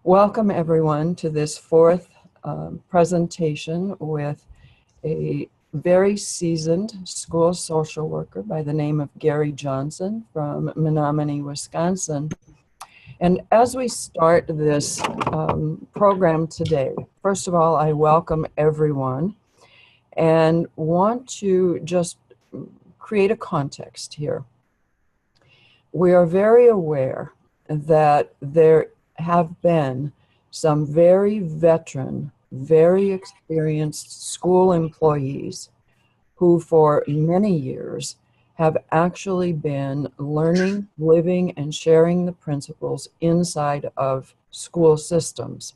Welcome everyone to this fourth presentation with a very seasoned school social worker by the name of Gary Johnson from Menominee, Wisconsin. And as we start this program today, first of all, I welcome everyone and want to just create a context here. We are very aware that there have been some very veteran, very experienced school employees who for many years have actually been learning, living, and sharing the principles inside of school systems.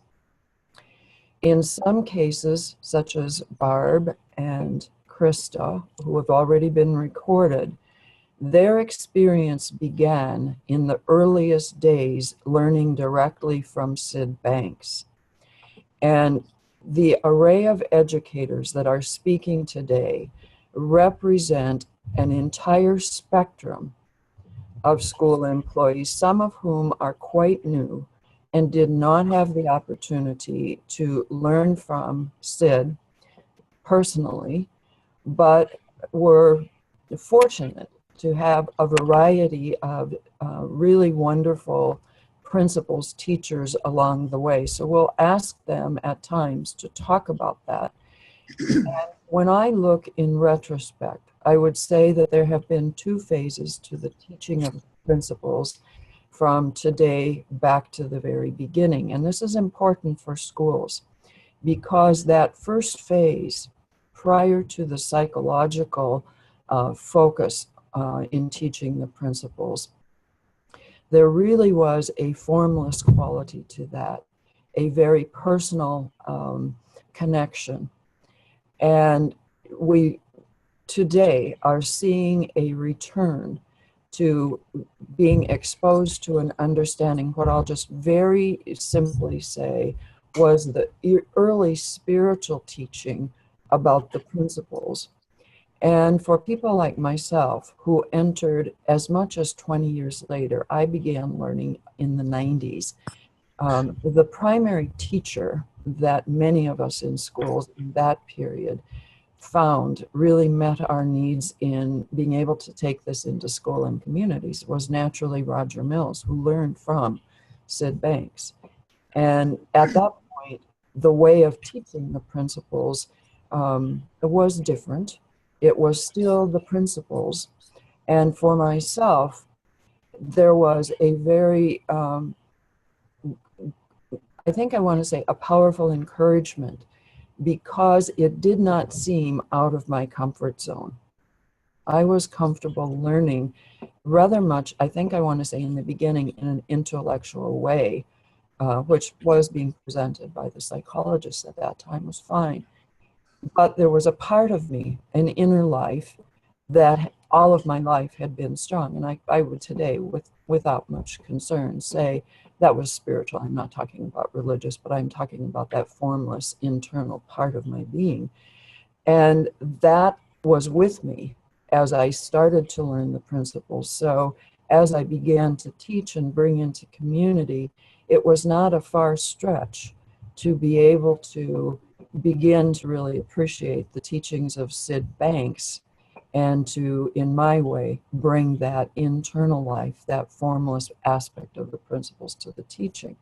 In some cases, such as Barb and Krista, who have already been recorded, their experience began in the earliest days learning directly from Sid Banks. And the array of educators that are speaking today represent an entire spectrum of school employees, some of whom are quite new and did not have the opportunity to learn from Sid personally, but were fortunate to have a variety of really wonderful principals, teachers along the way. So we'll ask them at times to talk about that. And when I look in retrospect, I would say that there have been two phases to the teaching of principles from today back to the very beginning. And this is important for schools because that first phase, prior to the psychological focus in teaching the principles, there really was a formless quality to that, a very personal connection. And we today are seeing a return to being exposed to and understanding what I'll just very simply say was the early spiritual teaching about the principles. And for people like myself who entered as much as 20 years later, I began learning in the 90s. The primary teacher that many of us in schools in that period found really met our needs in being able to take this into school and communities was naturally Roger Mills, who learned from Sid Banks. And at that point, the way of teaching the principles was different. It was still the principles. And for myself, there was a very, I think I want to say a powerful encouragement because it did not seem out of my comfort zone. I was comfortable learning rather much, I think I want to say in the beginning, in an intellectual way, which was being presented by the psychologist at that time was fine. But there was a part of me, an inner life, that all of my life had been strong. And I would today, without much concern, say that was spiritual. I'm not talking about religious, but I'm talking about that formless internal part of my being. And that was with me as I started to learn the principles. So as I began to teach and bring into community, it was not a far stretch to be able to begin to really appreciate the teachings of Sid Banks and to, in my way, bring that internal life, that formless aspect of the principles to the teaching.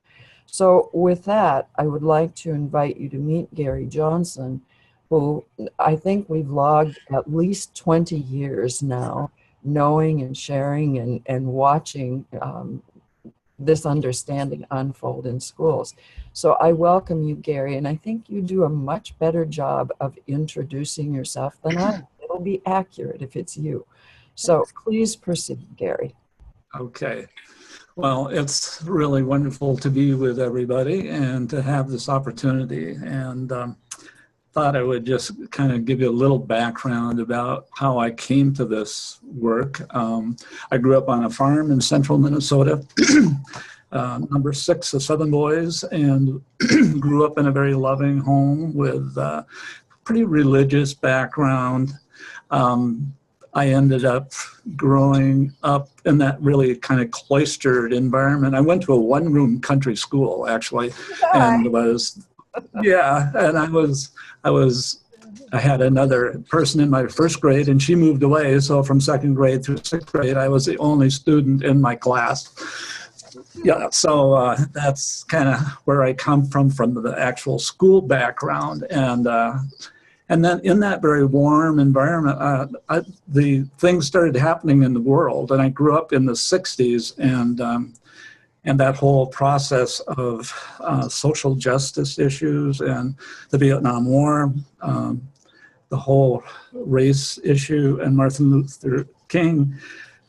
So with that, I would like to invite you to meet Gary Johnson, who I think we've logged at least 20 years now, knowing and sharing and watching this understanding unfold in schools. So I welcome you, Gary, and I think you do a much better job of introducing yourself than I. It'll be accurate if it's you. So please proceed, Gary. Okay. Well, it's really wonderful to be with everybody and to have this opportunity. And thought I would just kind of give you a little background about how I came to this work. I grew up on a farm in central Minnesota, number 6 of 7 boys, and grew up in a very loving home with a pretty religious background. I ended up growing up in that really kind of cloistered environment. I went to a one-room country school, actually, and I had another person in my first grade, and she moved away. So from second grade through sixth grade, I was the only student in my class. Yeah, so that's kind of where I come from the actual school background, and then in that very warm environment, the things started happening in the world, and I grew up in the '60s, and that whole process of social justice issues and the Vietnam War, the whole race issue, and Martin Luther King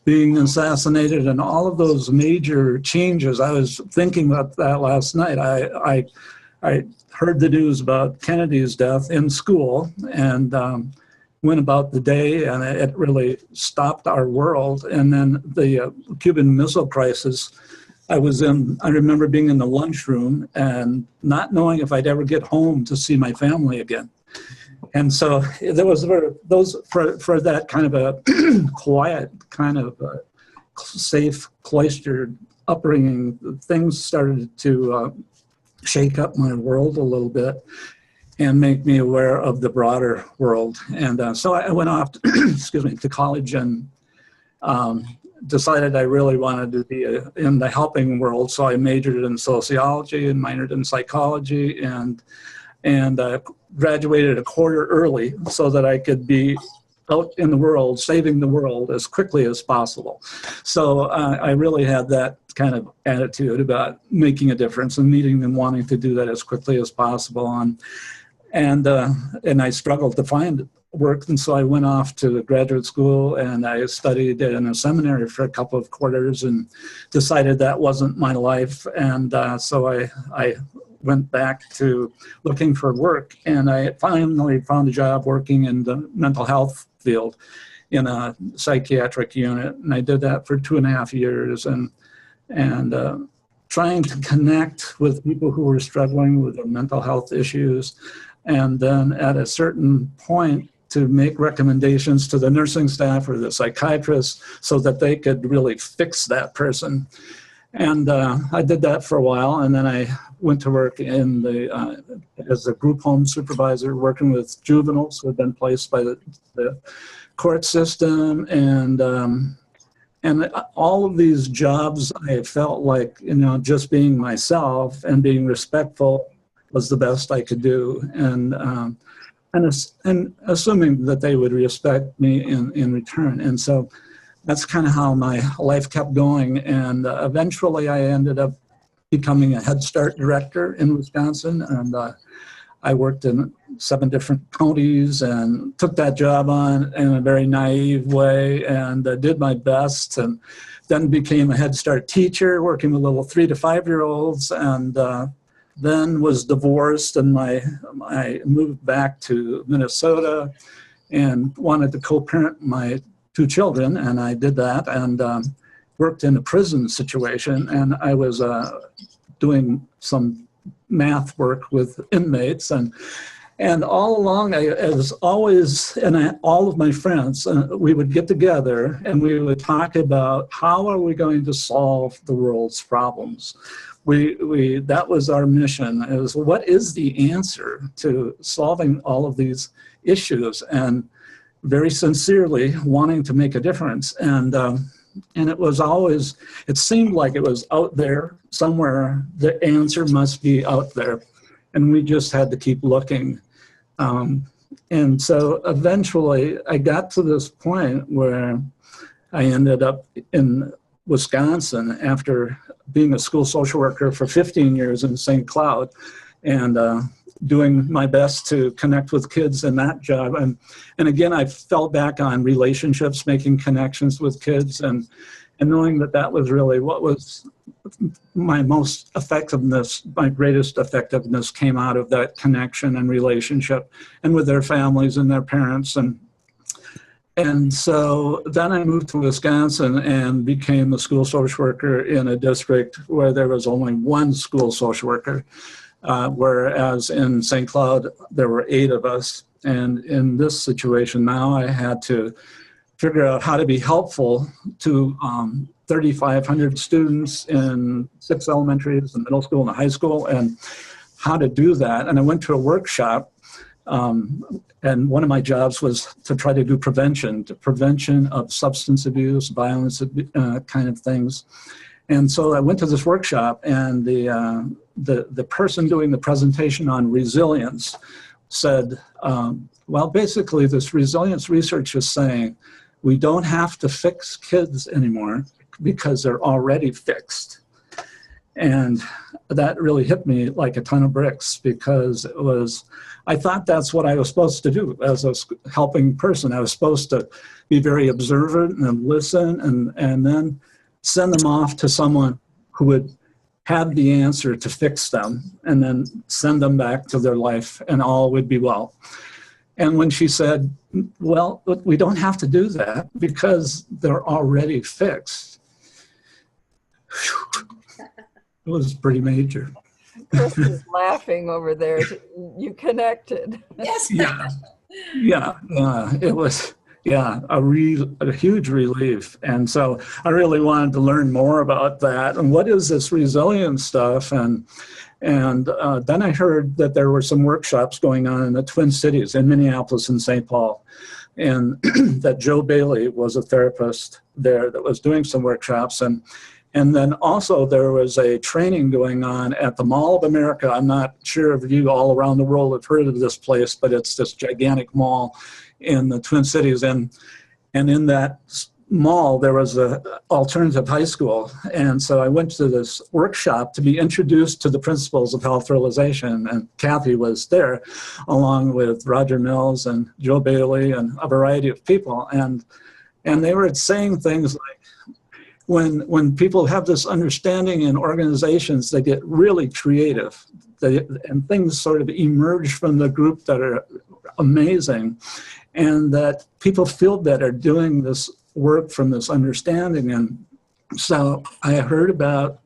being assassinated, and all of those major changes. I was thinking about that last night. I heard the news about Kennedy's death in school, and went about the day, and it really stopped our world. And then the Cuban Missile Crisis, I remember being in the lunchroom and not knowing if I'd ever get home to see my family again. And so there was for that kind of a quiet, kind of safe, cloistered upbringing, things started to shake up my world a little bit and make me aware of the broader world. And so I went off, to college, and decided I really wanted to be in the helping world. So I majored in sociology and minored in psychology, and graduated a quarter early so that I could be out in the world, saving the world as quickly as possible. So I really had that kind of attitude about making a difference and meeting and wanting to do that as quickly as possible. And I struggled to find work, and so I went off to graduate school, and I studied in a seminary for a couple of quarters and decided that wasn't my life. And so I went back to looking for work, and I finally found a job working in the mental health field in a psychiatric unit. And I did that for 2.5 years, and trying to connect with people who were struggling with their mental health issues. And then at a certain point, to make recommendations to the nursing staff or the psychiatrist so that they could really fix that person. And I did that for a while, and then I went to work in as a group home supervisor, working with juveniles who had been placed by the court system, and all of these jobs, I felt like, just being myself and being respectful was the best I could do, and assuming that they would respect me in return. And so that's kind of how my life kept going. And eventually I ended up becoming a Head Start director in Wisconsin. And I worked in 7 different counties and took that job on in a very naive way, and did my best, and then became a Head Start teacher working with little 3 to 5-year-olds, and then was divorced, and I moved back to Minnesota and wanted to co-parent my 2 children, and I did that, and worked in a prison situation, and I was doing some math work with inmates, and all along, all of my friends, we would get together and we would talk about how are we going to solve the world's problems. That was our mission, is what is the answer to solving all of these issues, and very sincerely wanting to make a difference. And it seemed like it was out there somewhere. The answer must be out there, and we just had to keep looking. And so eventually I got to this point where I ended up in Wisconsin after being a school social worker for 15 years in St. Cloud, and doing my best to connect with kids in that job. And again, I fell back on relationships, making connections with kids, and knowing that was really what was my most effectiveness, my greatest effectiveness came out of that connection and relationship, and with their families and their parents. And so then I moved to Wisconsin and became a school social worker in a district where there was only 1 school social worker, whereas in St. Cloud, there were 8 of us. And in this situation now, I had to figure out how to be helpful to 3,500 students in 6 elementaries, the middle school and the high school, and how to do that. And I went to a workshop, and one of my jobs was to try to do prevention of substance abuse, violence, kind of things. And so I went to this workshop, and the person doing the presentation on resilience said, well, basically this resilience research is saying we don't have to fix kids anymore because they're already fixed. And that really hit me like a ton of bricks, because I thought that's what I was supposed to do as a helping person. I was supposed to be very observant and listen, and then send them off to someone who would have the answer to fix them, and then send them back to their life and all would be well. And when she said, well, we don't have to do that because they're already fixed, it was pretty major. Chris is laughing over there. You connected. Yes. Yeah, it was, a huge relief. And so I really wanted to learn more about that. And what is this resilience stuff? And then I heard that there were some workshops going on in the Twin Cities, in Minneapolis and St. Paul, and that Joe Bailey was a therapist there that was doing some workshops. And then also there was a training going on at the Mall of America. I'm not sure if you all around the world have heard of this place, but it's this gigantic mall in the Twin Cities. And in that mall, there was an alternative high school. And so I went to this workshop to be introduced to the principles of health realization. And Kathy was there along with Roger Mills and Joe Bailey and a variety of people. And they were saying things like, when people have this understanding in organizations, they get really creative. And things sort of emerge from the group that are amazing. And that people feel better doing this work from this understanding. And so I heard about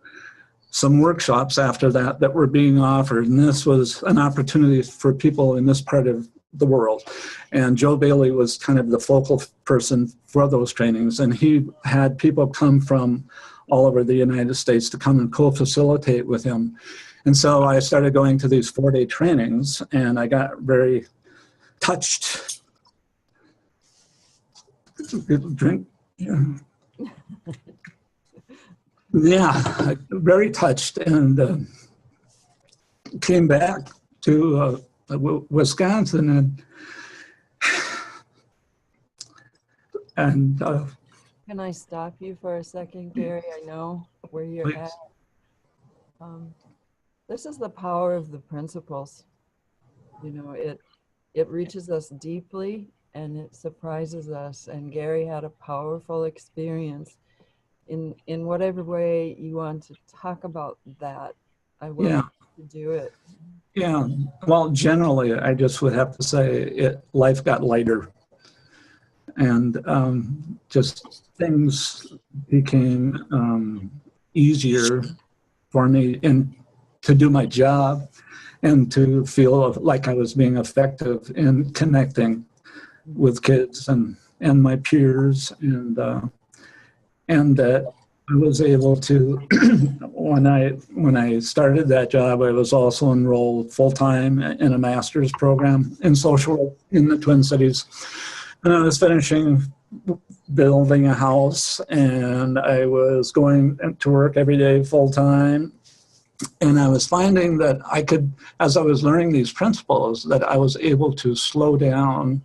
some workshops after that were being offered. And this was an opportunity for people in this part of the world. And Joe Bailey was kind of the focal person for those trainings. And he had people come from all over the United States to come and co-facilitate with him. And so I started going to these 4-day trainings, and I got very touched. Drink. Yeah, very touched, and came back to Wisconsin, and Can I stop you for a second, Gary? I know where you're please. at. This is the power of the principles. You know, it reaches us deeply and it surprises us. And Gary had a powerful experience. In whatever way you want to talk about that, I would like to do it. Yeah, well, generally, I just would have to say life got lighter, and just things became easier for me and to do my job and to feel like I was being effective in connecting with kids and my peers, and that I was able to, when I started that job, I was also enrolled full-time in a master's program in social work in the Twin Cities. And I was finishing building a house, and I was going to work every day full-time. And I was finding that I could, as I was learning these principles, that I was able to slow down,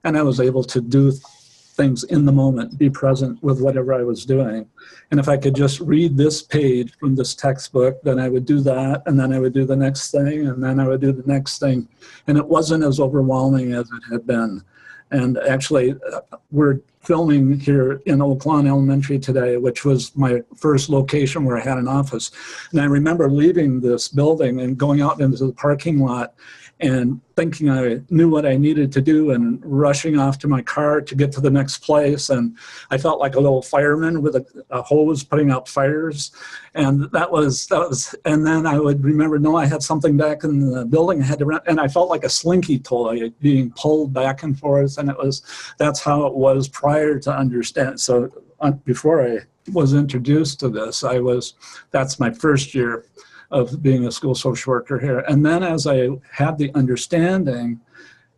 and I was able to do things in the moment, be present with whatever I was doing. And if I could just read this page from this textbook, then I would do that, and then I would do the next thing, and then I would do the next thing. And it wasn't as overwhelming as it had been. And actually, we're filming here in Oak Lawn Elementary today, which was my first location where I had an office. And I remember leaving this building and going out into the parking lot and thinking I knew what I needed to do and rushing off to my car to get to the next place. And I felt like a little fireman with a hose putting out fires. And that was, and then I would remember, no, I had something back in the building I had to run, and I felt like a slinky toy being pulled back and forth. And that's how it was prior to understand. So before I was introduced to this, that's my first year of being a school social worker here. And then as I had the understanding,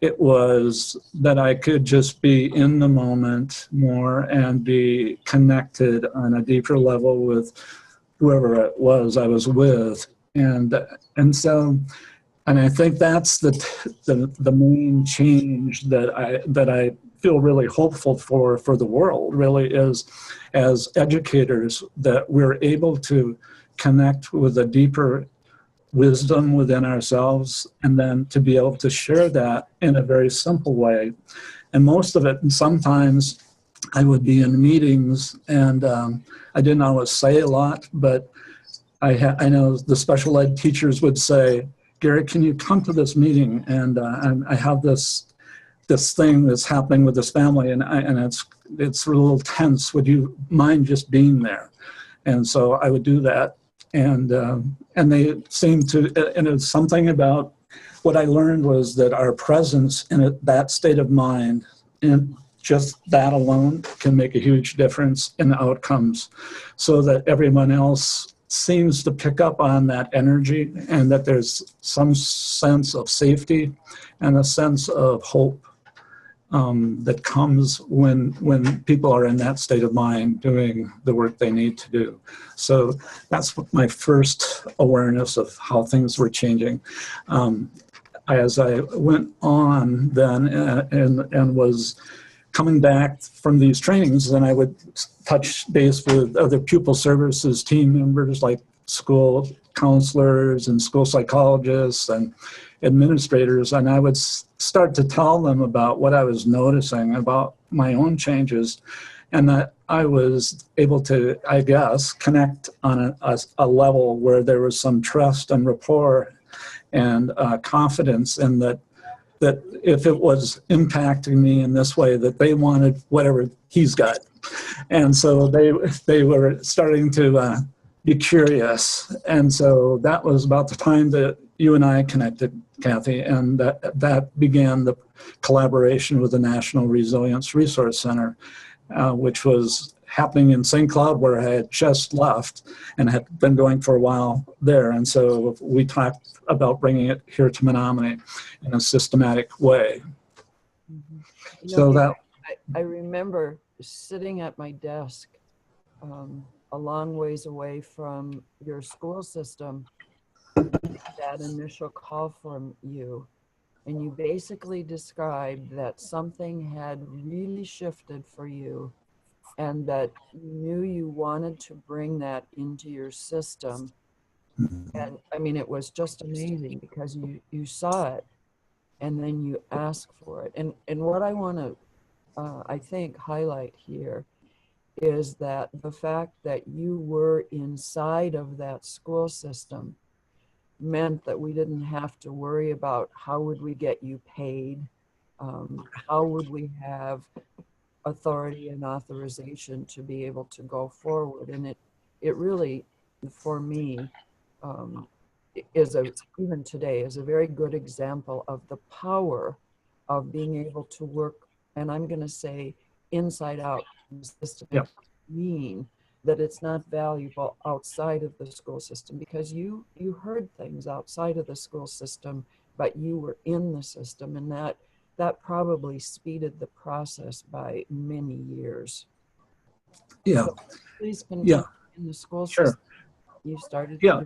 it was that I could just be in the moment more and be connected on a deeper level with whoever it was I was with. And I think that's the main change that I feel really hopeful for the world, really, is as educators, that we're able to connect with a deeper wisdom within ourselves, and then to be able to share that in a very simple way. And most of it, and sometimes I would be in meetings and I didn't always say a lot, but I know the special ed teachers would say, Gary, can you come to this meeting? And I have this thing that's happening with this family, and it's a little tense. Would you mind just being there? And so I would do that. And they seemed to, and it's something about what I learned was that our presence in that state of mind, and just that alone, can make a huge difference in the outcomes, so that everyone else seems to pick up on that energy, and that there's some sense of safety and a sense of hope that comes when people are in that state of mind doing the work they need to do. So that's my first awareness of how things were changing. As I went on then and was coming back from these trainings, then I would touch base with other pupil services team members, like school counselors and school psychologists and administrators, and I would start to tell them about what I was noticing about my own changes, and that I was able to, I guess, connect on a level where there was some trust and rapport and confidence, and that if it was impacting me in this way, that they wanted whatever he's got. And so they were starting to be curious. And so that was about the time that you and I connected, Kathy, and that began the collaboration with the National Resilience Resource Center, which was happening in St. Cloud, where I had just left and had been going for a while there. And so we talked about bringing it here to Menominee in a systematic way. Mm-hmm. So I remember sitting at my desk a long ways away from your school system, that initial call from you, and you basically described that something had really shifted for you, and that you knew you wanted to bring that into your system. And I mean, it was just amazing because you saw it and then you asked for it. And what I want to, I think, highlight here is that the fact that you were inside of that school system meant that we didn't have to worry about how would we get you paid, how would we have authority and authorization to be able to go forward. And it really, for me, even today, is a very good example of the power of being able to work, and I'm going to say inside out, Yep. mean that it's not valuable outside of the school system, because you heard things outside of the school system, but you were in the system, and that probably speeded the process by many years. Yeah. So please continue in the school system. Sure. You started. Yeah.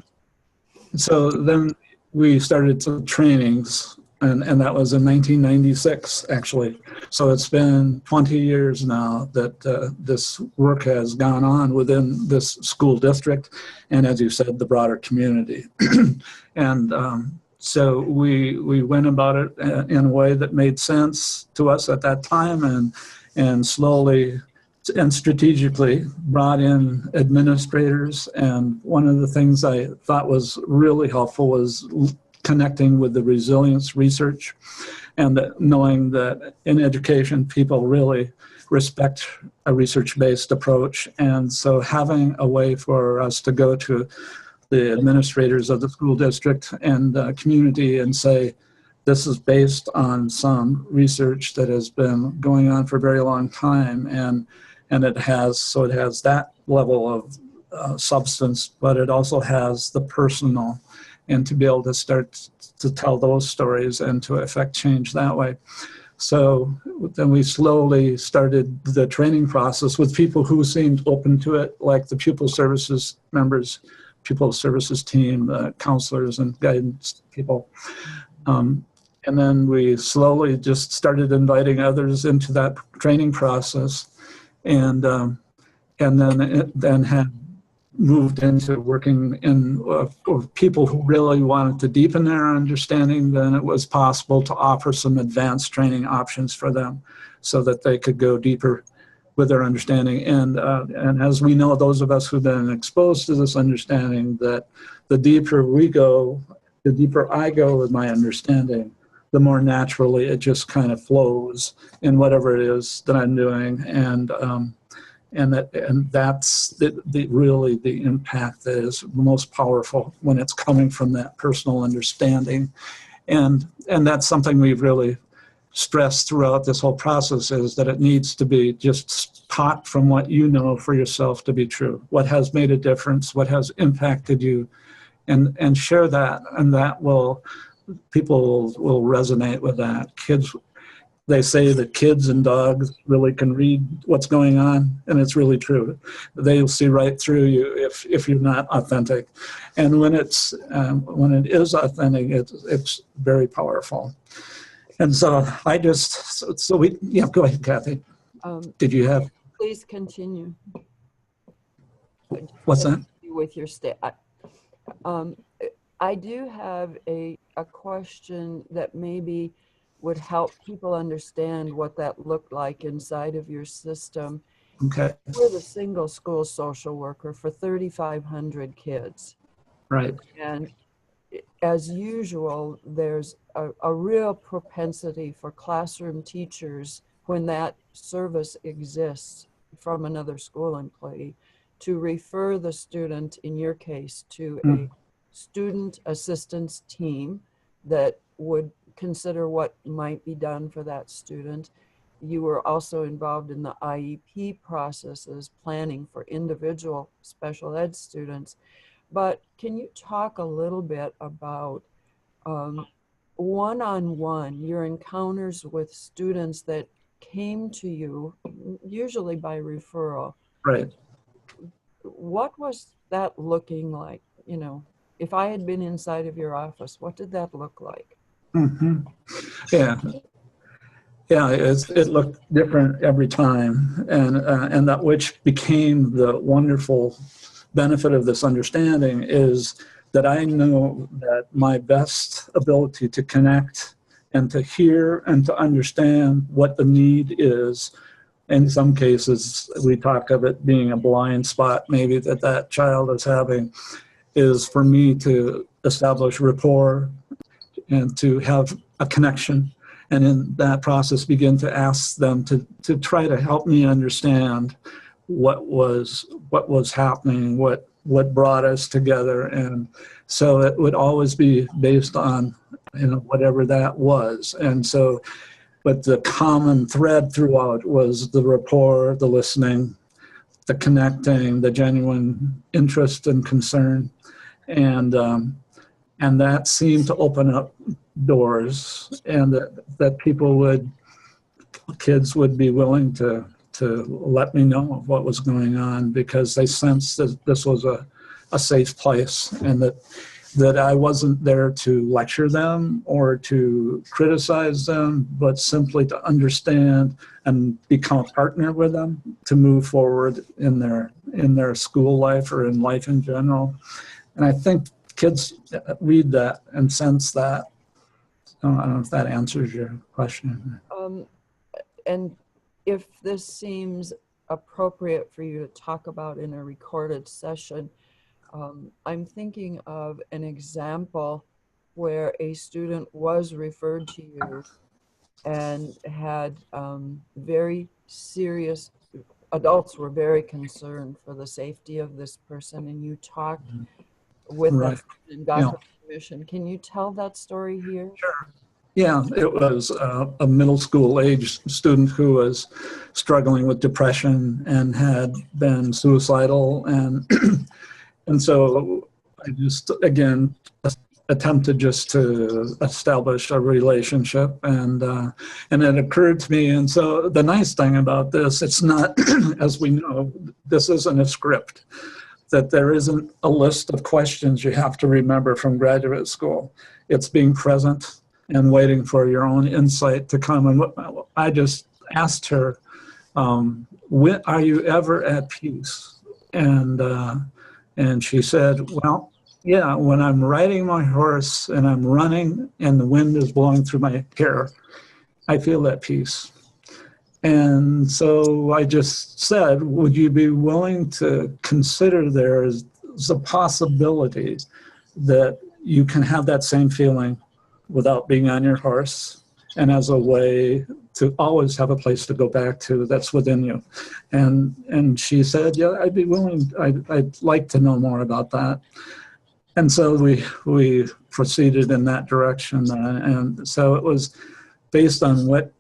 So then we started some trainings, and that was in 1996, actually. So it's been 20 years now that this work has gone on within this school district, and as you said, the broader community. And so we went about it in a way that made sense to us at that time, and slowly and strategically brought in administrators. And one of the things I thought was really helpful was connecting with the resilience research, and that knowing that in education, people really respect a research-based approach. And so having a way for us to go to the administrators of the school district and community and say, this is based on some research that has been going on for a very long time, and it has that level of substance, but it also has the personal, and to be able to start to tell those stories and to affect change that way. So then we slowly started the training process with people who seemed open to it, like the pupil services members, pupil services team, counselors and guidance people. And then we slowly just started inviting others into that training process, and then had moved into working in with people who really wanted to deepen their understanding. Then it was possible to offer some advanced training options for them, so that they could go deeper with their understanding. And as we know, those of us who've been exposed to this understanding, that the deeper we go, the deeper I go with my understanding, the more naturally it just kind of flows in whatever it is that I'm doing. And that's really the impact that is most powerful when it's coming from that personal understanding. And that's something we've really stressed throughout this whole process, is that it needs to be just taught from what you know for yourself to be true. What has made a difference, what has impacted you, and share that, and that people will resonate with that. Kids, they say that kids and dogs really can read what's going on, and it's really true. They'll see right through you if you're not authentic. And when it is authentic, it's very powerful. And so go ahead, Kathy. Did you have? Please continue. What's that? With your I do have a question that maybe would help people understand what that looked like inside of your system. Okay. We're the single school social worker for 3,500 kids. Right. And as usual, there's a real propensity for classroom teachers, when that service exists from another school employee, to refer the student, in your case, to a student assistance team that would consider what might be done for that student. You were also involved in the IEP processes, planning for individual special ed students. But can you talk a little bit about one-on-one, your encounters with students that came to you, usually by referral? Right. What was that looking like? You know, if I had been inside of your office, what did that look like? Mm-hmm. Yeah. Yeah, it looked different every time, and that which became the wonderful benefit of this understanding is that I know that my best ability to connect and to hear and to understand what the need is. In some cases, we talk of it being a blind spot, maybe that child is having, is for me to establish rapport and to have a connection. And in that process, begin to ask them to try to help me understand what was happening, what brought us together. And so it would always be based on, whatever that was. And so, but the common thread throughout was the rapport, the listening, the connecting, the genuine interest and concern. And that seemed to open up doors, and that kids would be willing to let me know of what was going on, because they sensed that this was a safe place, and that I wasn't there to lecture them or to criticize them, but simply to understand and become a partner with them to move forward in their school life or in life in general. And I think kids read that and sense that. I don't know if that answers your question. And if this seems appropriate for you to talk about in a recorded session, I'm thinking of an example where a student was referred to you and had very serious, adults were very concerned for the safety of this person, and you talked with them Right. and got Yeah. her permission. Can you tell that story here? Yeah, it was a middle school age student who was struggling with depression and had been suicidal, and and so I just again attempted just to establish a relationship, and it occurred to me. And so the nice thing about this, it's not, as we know, this isn't a script. That there isn't a list of questions you have to remember from graduate school. It's being present and waiting for your own insight to come. And I just asked her, when, are you ever at peace? And she said, well, yeah, when I'm riding my horse and I'm running and the wind is blowing through my hair, I feel at peace. And so I just said, would you be willing to consider there is a possibility that you can have that same feeling without being on your horse, and as a way to always have a place to go back to that's within you? And she said, yeah, I'd be willing, I'd like to know more about that. And so we proceeded in that direction. And so it was based on what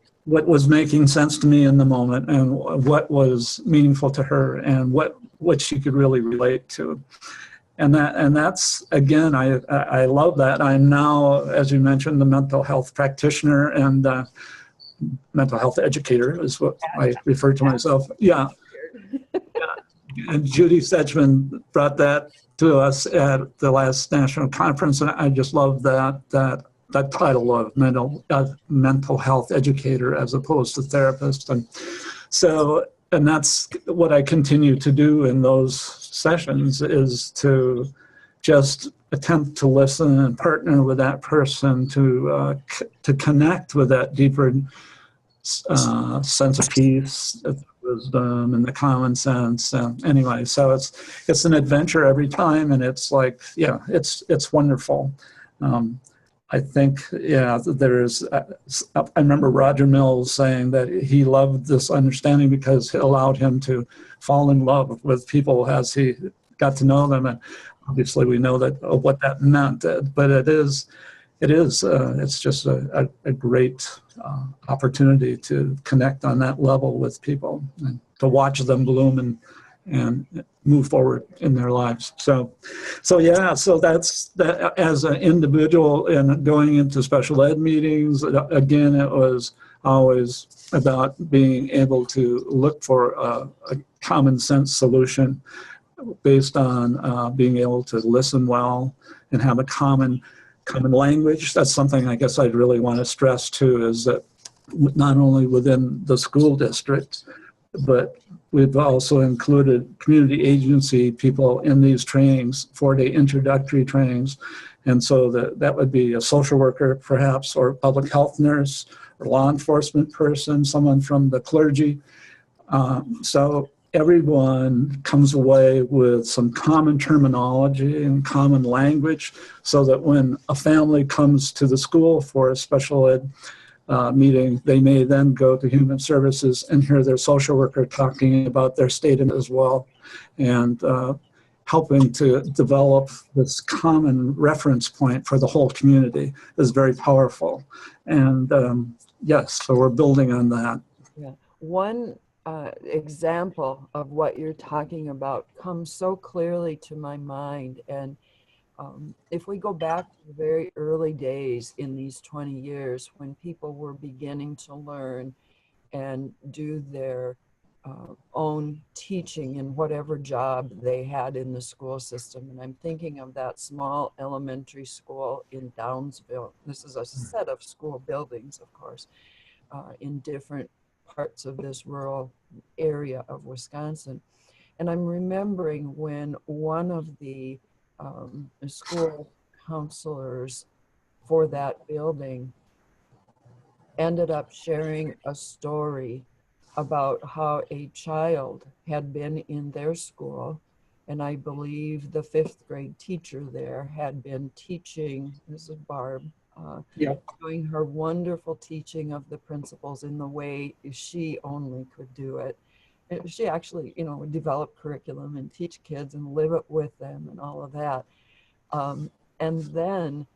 was making sense to me in the moment, and what was meaningful to her, and what she could really relate to. And that's again, I love that. I'm now, as you mentioned, the mental health practitioner and mental health educator is what I refer to myself. Yeah. And Judy Sedgman brought that to us at the last national conference, and I just love that title of mental health educator as opposed to therapist. And so, and that's what I continue to do in those sessions, is to just attempt to listen and partner with that person to connect with that deeper sense of peace, wisdom, and the common sense. Anyway, so it's an adventure every time, and it's like, yeah, it's wonderful. I think, yeah, there's, I remember Roger Mills saying that he loved this understanding because it allowed him to fall in love with people as he got to know them. And obviously we know that what that meant, but it's just a great opportunity to connect on that level with people and to watch them bloom and move forward in their lives. So yeah, so that's that. As an individual and going into special ed meetings, again, it was always about being able to look for a common sense solution based on being able to listen well and have a common language. That's something I guess I'd really want to stress too, is that not only within the school district, but we've also included community agency people in these trainings, 4-day introductory trainings. And so that would be a social worker, perhaps, or public health nurse, or law enforcement person, someone from the clergy. So everyone comes away with some common terminology and common language, so that when a family comes to the school for a special ed meeting, they may then go to Human Services and hear their social worker talking about their state as well, and helping to develop this common reference point for the whole community is very powerful. And yes, so we're building on that. Yeah. One example of what you're talking about comes so clearly to my mind. And if we go back to the very early days in these 20 years when people were beginning to learn and do their own teaching in whatever job they had in the school system. And I'm thinking of that small elementary school in Downsville. This is a set of school buildings, of course, in different parts of this rural area of Wisconsin. And I'm remembering when one of the school counselors for that building ended up sharing a story about how a child had been in their school And I believe the 5th grade teacher there had been teaching, this is Barb, Yep. doing her wonderful teaching of the principles in the way she only could do it. And she actually, would develop curriculum and teach kids and live it with them and all of that. And then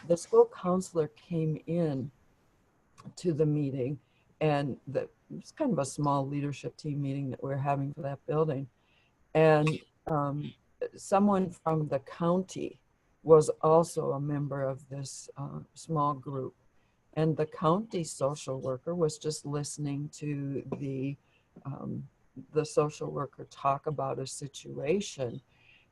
the school counselor came in to the meeting, and it was kind of a small leadership team meeting that we were having for that building. And someone from the county was also a member of this small group. And the county social worker was just listening to the social worker talk about a situation.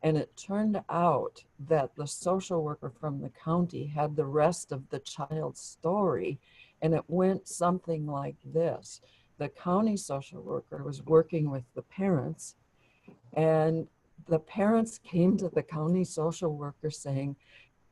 And it turned out that the social worker from the county had the rest of the child's story. And it went something like this. The county social worker was working with the parents, and the parents came to the county social worker saying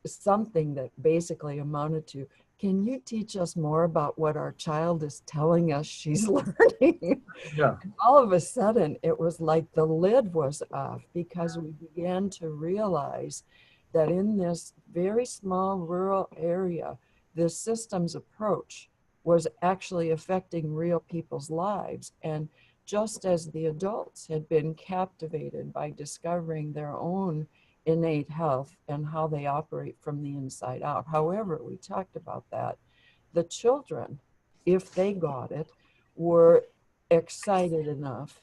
something that basically amounted to, can you teach us more about what our child is telling us she's learning? Yeah. And all of a sudden, it was like the lid was off, because we began to realize that in this very small rural area, this systems approach was actually affecting real people's lives. And just as the adults had been captivated by discovering their own innate health and how they operate from the inside out. However, we talked about that. The children, if they got it, were excited enough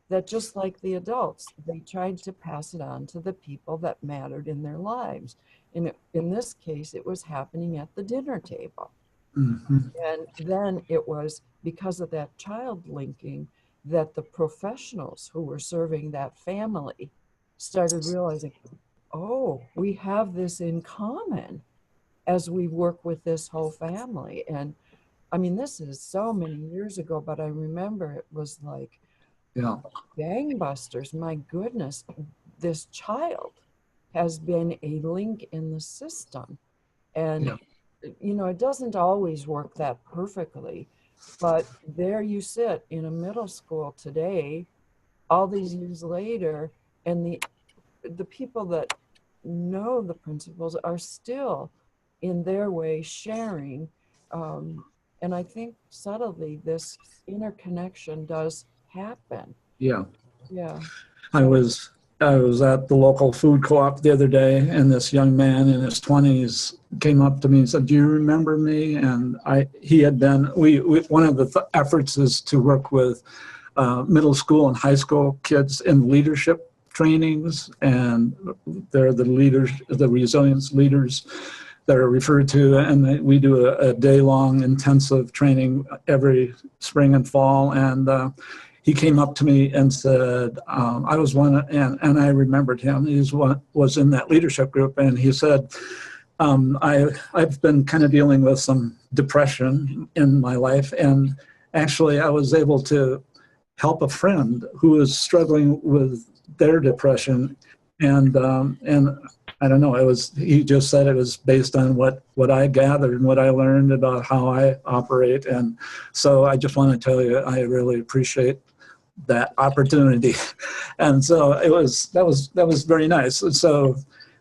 that just like the adults, they tried to pass it on to the people that mattered in their lives. And in this case, it was happening at the dinner table. Mm-hmm. And then it was because of that child linking that the professionals who were serving that family started realizing, oh, we have this in common as we work with this whole family. And I mean, this is so many years ago, but I remember it was like gangbusters. My goodness, this child has been a link in the system. And, it doesn't always work that perfectly, but there you sit in a middle school today, all these years later, and the people that know the principles are still in their way sharing. And I think subtly this interconnection does happen. Yeah. Yeah. I was at the local food co-op the other day, and this young man in his 20s came up to me and said, "Do you remember me?" And he had been, one of the efforts is to work with middle school and high school kids in leadership trainings, and they're the leaders, the resilience leaders that are referred to, and we do a day-long intensive training every spring and fall. And he came up to me and said, I was one, and I remembered him. He was in that leadership group, and he said, I've been kind of dealing with some depression in my life, and actually I was able to help a friend who was struggling with their depression, and I don't know, he just said it was based on what I gathered and what I learned about how I operate. And so I just want to tell you, I really appreciate that opportunity. And so that was very nice. And so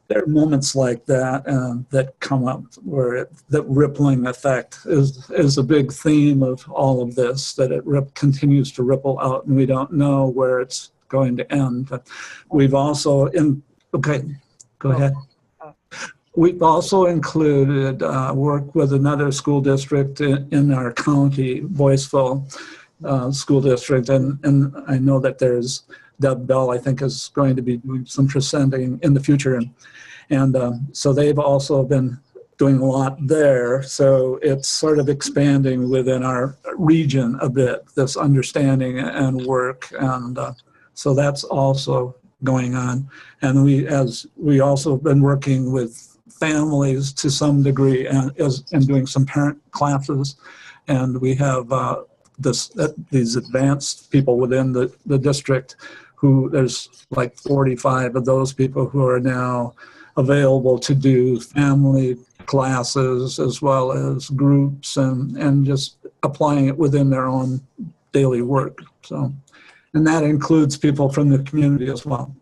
there are moments like that that come up where that rippling effect is a big theme of all of this, that it continues to ripple out, and we don't know where it's going to end. But we've also go ahead. We've also included work with another school district in our county, Boyceville School District, and I know that there's Deb Bell, I think, is going to be doing some presenting in the future, and so they've also been doing a lot there. So it's sort of expanding within our region a bit, this understanding and work, and so that's also going on. And we also have been working with families to some degree and doing some parent classes, and we have these advanced people within the district who there's like 45 of those people who are now available to do family classes as well as groups, and just applying it within their own daily work. So, and that includes people from the community as well.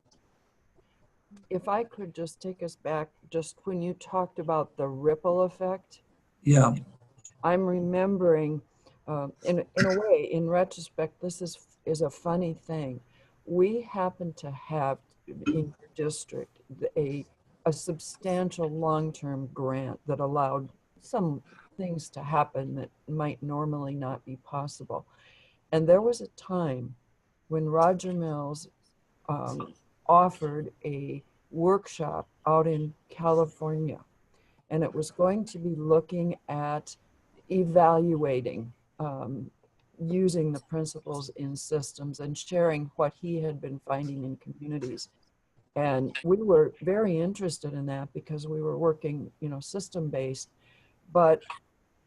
if I could just take us back, just when you talked about the ripple effect, Yeah. I'm remembering, in a way, in retrospect, this is a funny thing. We happen to have in your district a substantial long-term grant that allowed some things to happen that might normally not be possible. And there was a time when Roger Mills um, offered a workshop out in California, and it was going to be looking at evaluating using the principles in systems and sharing what he had been finding in communities. And we were very interested in that because we were working, system based. But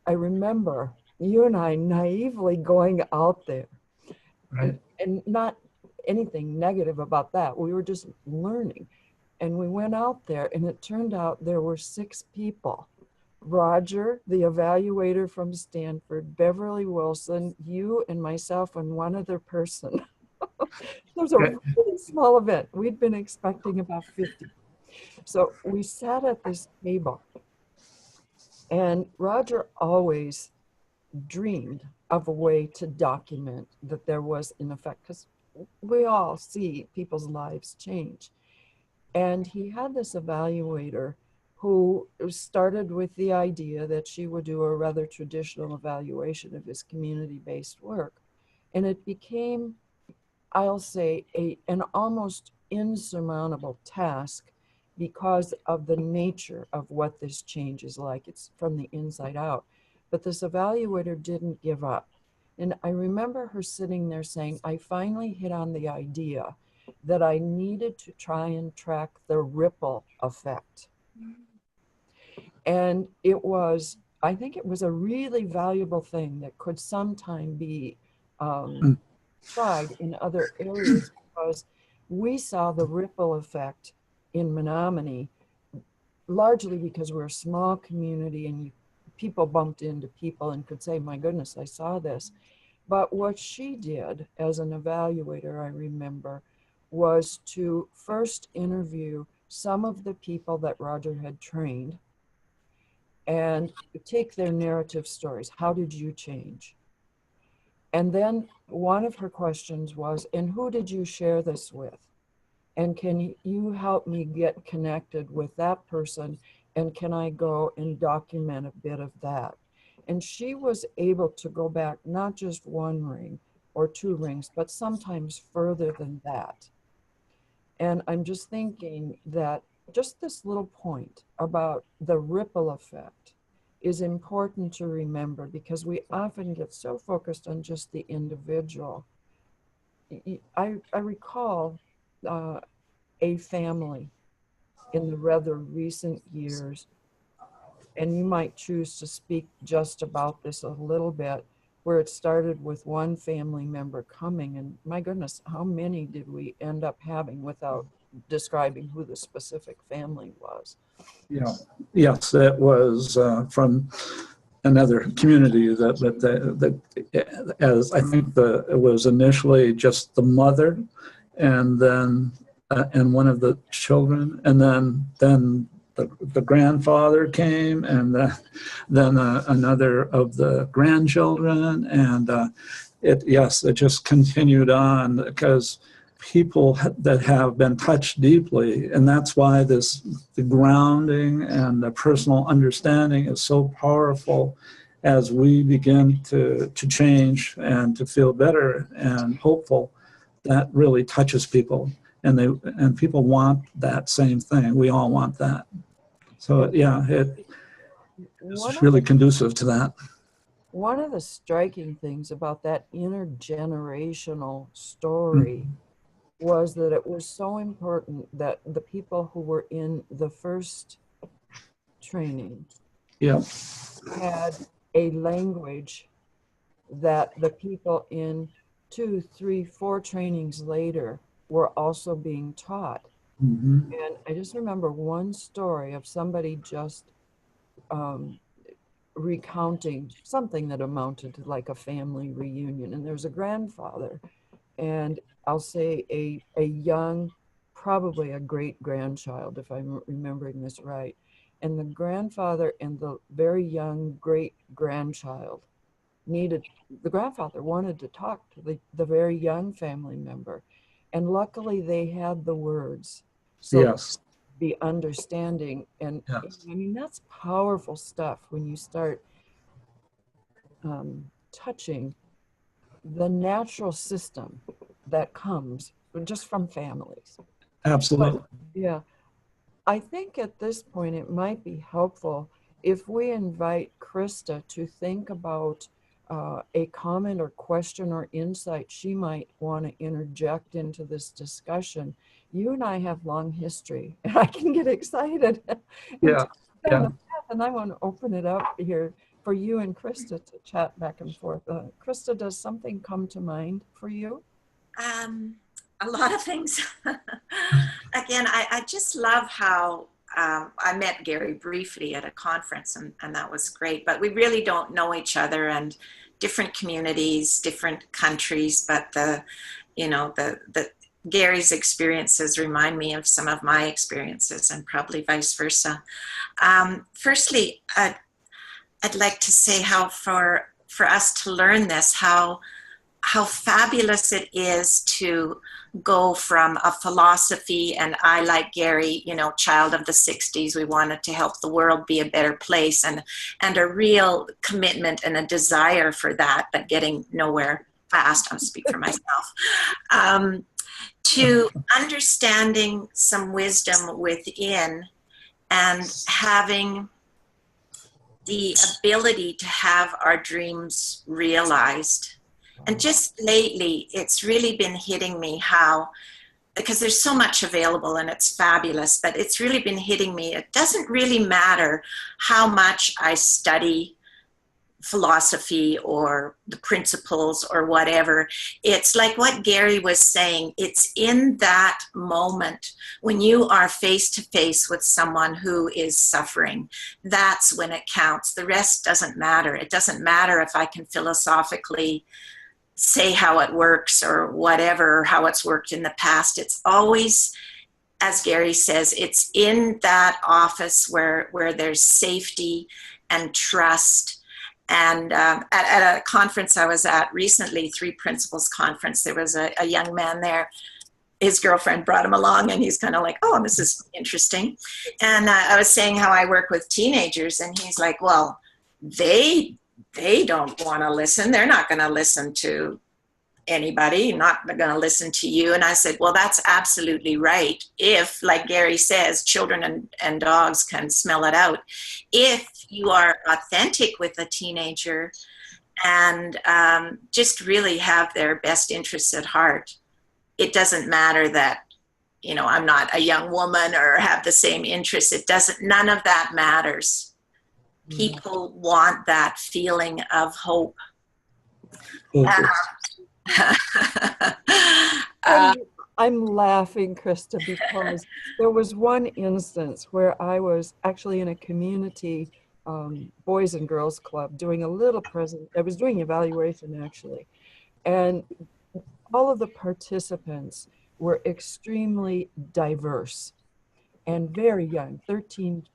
I remember you and I naively going out there, and, Right. and not anything negative about that. We were just learning. And we went out there, and it turned out there were 6 people: Roger, the evaluator from Stanford, Beverly Wilson, you and myself, and one other person. It was a Right. really small event. We'd been expecting about 50. So we sat at this table, and Roger always dreamed of a way to document that there was an effect, because we all see people's lives change. And he had this evaluator who started with the idea that she would do a rather traditional evaluation of his community-based work. And it became, I'll say, an almost insurmountable task because of the nature of what this change is like. It's from the inside out. But this evaluator didn't give up. And I remember her sitting there saying, I finally hit on the idea that I needed to try and track the ripple effect. And I think it was a really valuable thing that could sometime be Mm. tried in other areas, because we saw the ripple effect in Menominee, largely because we're a small community and people bumped into people and could say, my goodness, I saw this. But what she did as an evaluator, I remember, was to first interview some of the people that Roger had trained and take their narrative stories. How did you change? And then one of her questions was, and who did you share this with? And can you help me get connected with that person? And can I go and document a bit of that? And she was able to go back not just 1 ring or 2 rings, but sometimes further than that. And I'm just thinking that just this little point about the ripple effect is important to remember, because we often get so focused on just the individual. I recall a family in the rather recent years, and you might choose to speak just about this a little bit, where it started with one family member coming, and my goodness, how many did we end up having without describing who the specific family was? Yeah. Yes, it was from another community as I think it was initially just the mother, and then and one of the children, and then the grandfather came, and then another of the grandchildren, and it just continued on, because people that have been touched deeply, and that's why the grounding and the personal understanding is so powerful as we begin to change and to feel better and hopeful. That really touches people, and people want that same thing. We all want that. So yeah, One it's of really the conducive to that. one of the striking things about that intergenerational Mm. story was that it was so important that the people who were in the first training Yeah. had a language that the people in 2, 3, 4 trainings later were also being taught. Mm-hmm. And I just remember one story of somebody just um, recounting something that amounted to like a family reunion. And there's a grandfather, and I'll say a young probably a great-grandchild, if I'm remembering this right. And the grandfather and the very young great-grandchild the grandfather wanted to talk to the very young family member. And luckily they had the words. So Yes. the understanding, and Yes. I mean, that's powerful stuff when you start touching the natural system that comes just from families. Absolutely. So, yeah, I think at this point it might be helpful if we invite Krista to think about a comment or question or insight she might want to interject into this discussion. You and I have long history, and I can get excited and Yeah. down the path, and I want to open it up here for you and Krista to chat back and forth. Krista, does something come to mind for you? A lot of things. Again, I just love how I met Gary briefly at a conference, and that was great, but we really don't know each other, and different communities, different countries, but the Gary's experiences remind me of some of my experiences, and probably vice versa. Firstly, I'd like to say how for us to learn this, how fabulous it is to go from a philosophy, and I, like Gary, child of the 60s, we wanted to help the world be a better place, and a real commitment and a desire for that, but getting nowhere fast. I'll speak for myself. To understanding some wisdom within and having the ability to have our dreams realized. And just lately, it's really been hitting me how, because there's so much available and it's fabulous, but it's really been hitting me. It doesn't really matter how much I study philosophy or the principles or whatever. It's like what Gary was saying. It's in that moment when you are face to face with someone who is suffering. That's when it counts. The rest doesn't matter. It doesn't matter if I can philosophically say how it works or whatever, how it's worked in the past. It's always, as Gary says, it's in that office where there's safety and trust. And at a conference I was at recently, Three Principles Conference, there was a young man there. His girlfriend brought him along, and he's kind of like, oh, this is interesting. And I was saying how I work with teenagers, and he's like, well, they don't want to listen. They're not going to listen to anybody, not going to listen to you. And I said, well, that's absolutely right. If, like Gary says, children and dogs can smell it out. If you are authentic with a teenager and just really have their best interests at heart, it doesn't matter that, I'm not a young woman or have the same interests. None of that matters. People want that feeling of hope. I'm laughing, Krista, because there was one instance where I was actually in a community boys and girls club doing a little I was doing evaluation actually, and all of the participants were extremely diverse and very young, 13,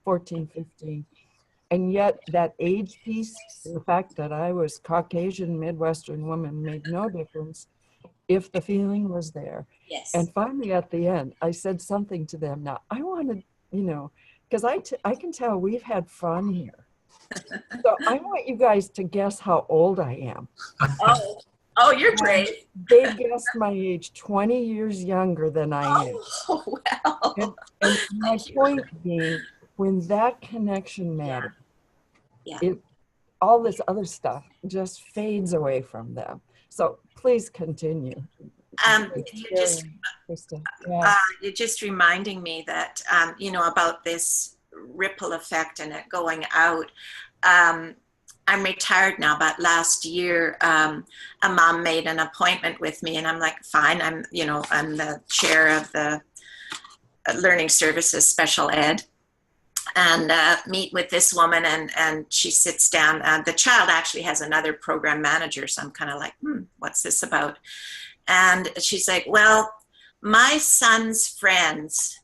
14, 15. And yet that age piece, the fact that I was Caucasian Midwestern woman, made no difference if the feeling was there. Yes. And finally at the end, I said something to them. Now I wanted, because I can tell we've had fun here. So I want you guys to guess how old I am. Oh, you're brave. They guessed my age, 20 years younger than I am. Oh, well. And my point being, when that connection matters, all this other stuff just fades away from them. So please continue. You're just reminding me that, about this ripple effect and it going out. I'm retired now, but last year, a mom made an appointment with me, and I'm like, fine, I'm the chair of the Learning Services Special Ed, and meet with this woman, and she sits down. The child actually has another program manager, so I'm kind of like, what's this about? And she's like, well, my son's friends,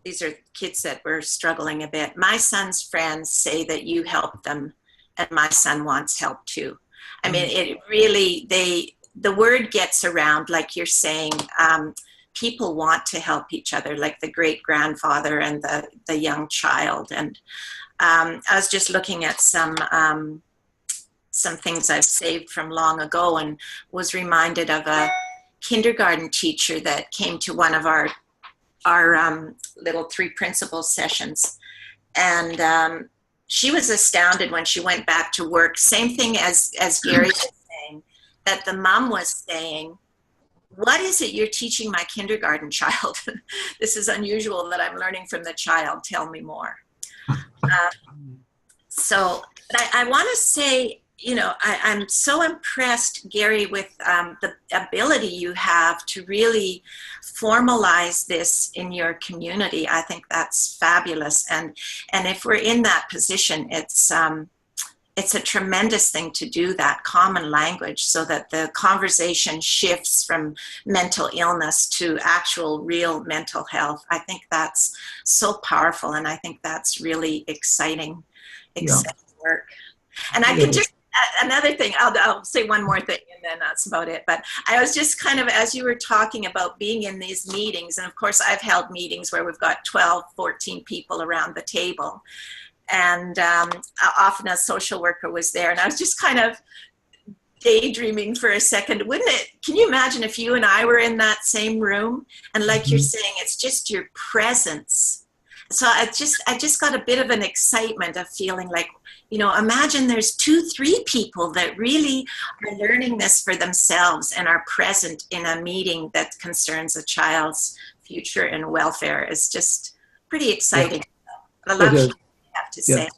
these are kids that were struggling a bit. My son's friends say that you help them, and my son wants help too. I mean, it really, the word gets around, like you're saying, people want to help each other, like the great grandfather and the young child. And I was just looking at some things I've saved from long ago, and was reminded of a kindergarten teacher that came to one of our little 3 principles sessions. And she was astounded when she went back to work. Same thing as Gary was saying, that the mom was saying, what is it you're teaching my kindergarten child? This is unusual that I'm learning from the child. Tell me more. So I want to say, you know, I'm so impressed, Gary, with the ability you have to really formalize this in your community. I think that's fabulous. And if we're in that position, it's a tremendous thing to do that common language, so that the conversation shifts from mental illness to actual real mental health. I think that's so powerful, and I think that's really exciting work. And I can just, another thing, I'll say one more thing and then that's about it. But I was just kind of, as you were talking about being in these meetings, and of course I've held meetings where we've got 12, 14 people around the table. And often a social worker was there, and I was just kind of daydreaming for a second. Can you imagine if you and I were in that same room? And like you're saying, it's just your presence. So I just got a bit of an excitement of feeling like, you know, imagine there's 2, 3 people that really are learning this for themselves and are present in a meeting that concerns a child's future and welfare. Is just pretty exciting. I love what you have to say.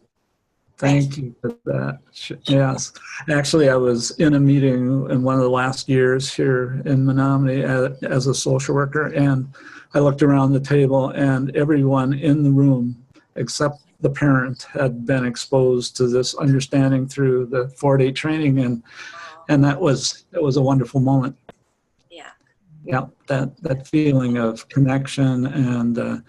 Thank you for that. Yes. Actually, I was in a meeting in one of the last years here in Menominee as a social worker, and I looked around the table, and everyone in the room except the parent had been exposed to this understanding through the 4-day training, and that was a wonderful moment. Yeah, that feeling of connection and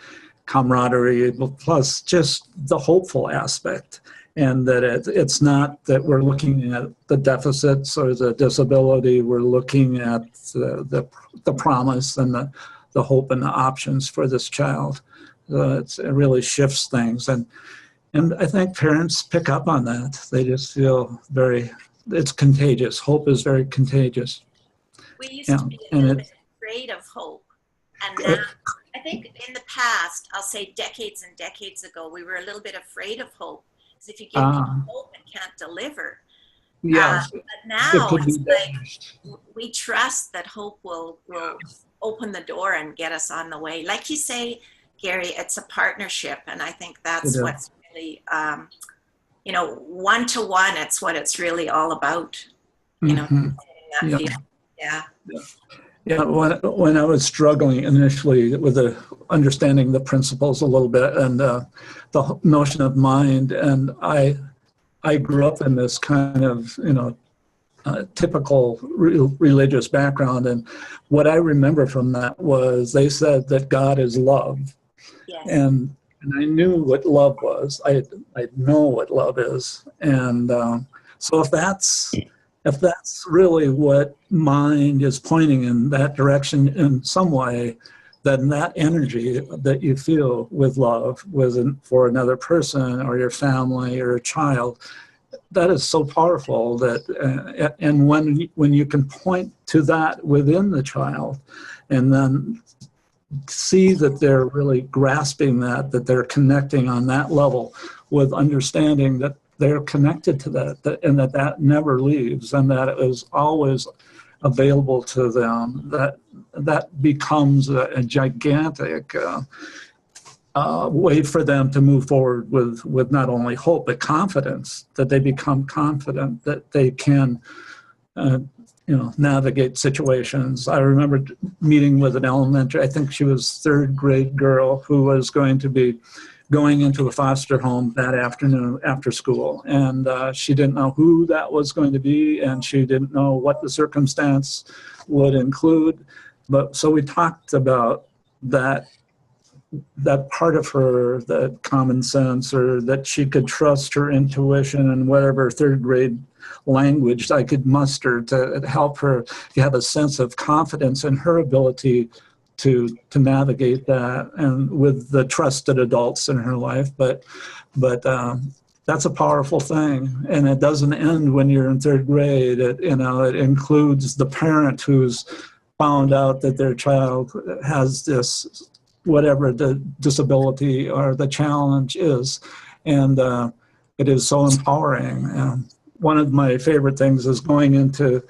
camaraderie, plus just the hopeful aspect. And that it's not that we're looking at the deficits or the disability, we're looking at the promise and the hope and the options for this child. It really shifts things. And I think parents pick up on that. They just feel it's contagious. Hope is very contagious. We used to be a little bit afraid of hope. And now, I think in the past, I'll say decades and decades ago, we were a little bit afraid of hope. If you give people hope and can't deliver. Yes. But now it's like we trust that hope will open the door and get us on the way. Like you say, Gary, it's a partnership. And I think that's what's really, you know, one-to-one, it's what it's really all about. You know, Yeah, when I was struggling initially with understanding the principles a little bit and the notion of mind, and I grew up in this kind of, you know, typical religious background, and what I remember from that was they said that God is love, and I knew what love was. I know what love is, and so if that's really what mind is pointing in that direction in some way, then that energy that you feel with love for another person or your family or a child, that is so powerful that, and when you can point to that within the child and then see that they're really grasping that they're connecting on that level with understanding that they're connected to that and that never leaves and that it is always available to them, that becomes a gigantic way for them to move forward with not only hope but confidence, that they become confident that they can navigate situations. I remember meeting with an elementary, I think she was 3rd grade girl who was going to be going into a foster home that afternoon after school. And she didn't know who that was going to be, and she didn't know what the circumstance would include. But so we talked about that part of her, that common sense, or that she could trust her intuition and whatever third grade language I could muster to help her have a sense of confidence in her ability to navigate that, and with the trusted adults in her life. But that's a powerful thing, and it doesn't end when you're in third grade. It includes the parent who's found out that their child has this, whatever the disability or the challenge is, and it is so empowering. One of my favorite things is going into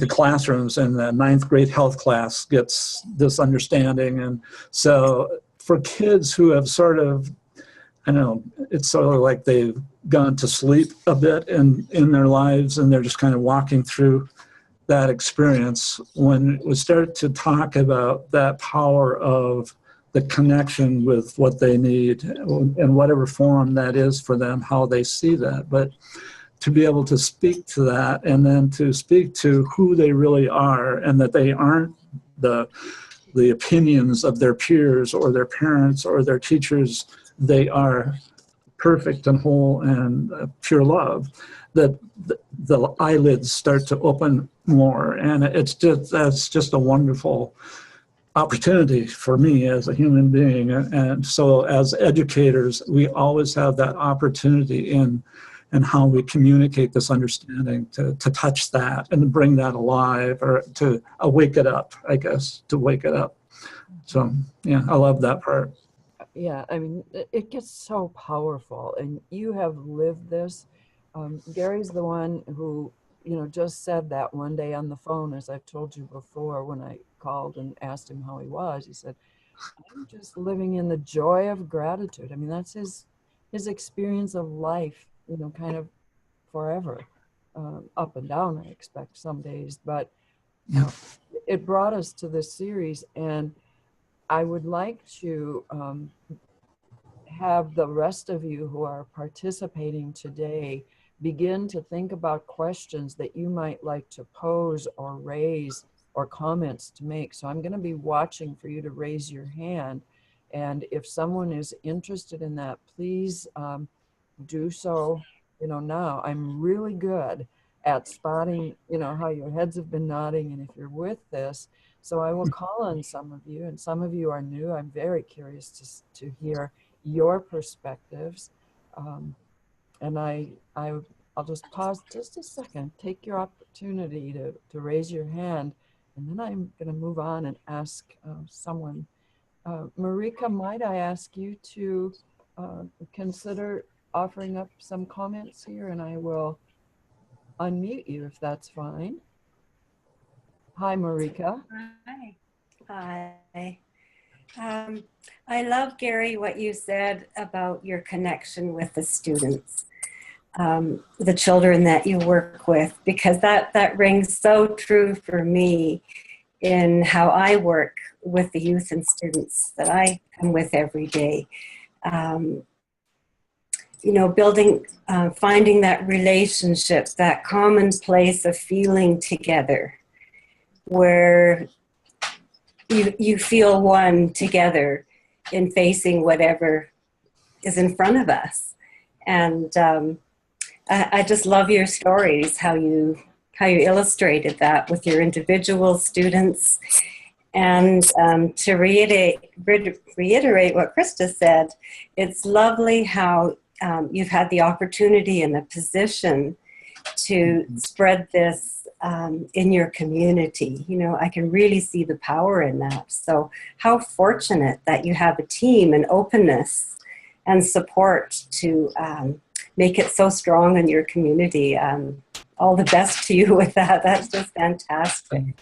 classrooms, and the ninth grade health class gets this understanding. And so for kids who have sort of, I know, it's sort of like they've gone to sleep a bit in their lives, and they're just kind of walking through that experience. When we start to talk about that power of the connection with what they need, in whatever form that is for them, how they see that, but to be able to speak to that, and then to speak to who they really are, and that they aren't the opinions of their peers or their parents or their teachers. They are perfect and whole and pure love. That the eyelids start to open more, and that's just a wonderful opportunity for me as a human being. And so as educators, we always have that opportunity in how we communicate this understanding to touch that and to bring that alive, or to wake it up, I guess, to wake it up. So yeah, I love that part. Yeah, I mean, it gets so powerful, and you have lived this. Gary's the one who, just said that one day on the phone, as I've told you before, when I called and asked him how he was. He said, "I'm just living in the joy of gratitude." I mean, that's his experience of life, kind of forever, up and down, I expect some days. But it brought us to this series, and I would like to have the rest of you who are participating today begin to think about questions that you might like to pose or raise, or comments to make. So I'm going to be watching for you to raise your hand. And if someone is interested in that, please do so, now. I'm really good at spotting, how your heads have been nodding, and if you're with this. So I will call on some of you, and some of you are new. I'm very curious to hear your perspectives. And I'll just pause just a second, take your opportunity to raise your hand, and then I'm going to move on and ask someone. Marika, might I ask you to consider offering up some comments here, and I will unmute you if that's fine. Hi, Marika. Hi. I love, Gary, what you said about your connection with the students, the children that you work with, because that rings so true for me in how I work with the youth and students that I am with every day. Building, finding that relationship, that common place of feeling together, where you feel one together in facing whatever is in front of us. And I just love your stories, how you illustrated that with your individual students. And to reiterate what Krista said, it's lovely how you've had the opportunity and the position to spread this in your community. I can really see the power in that. So how fortunate that you have a team and openness and support to make it so strong in your community. All the best to you with that. That's just fantastic.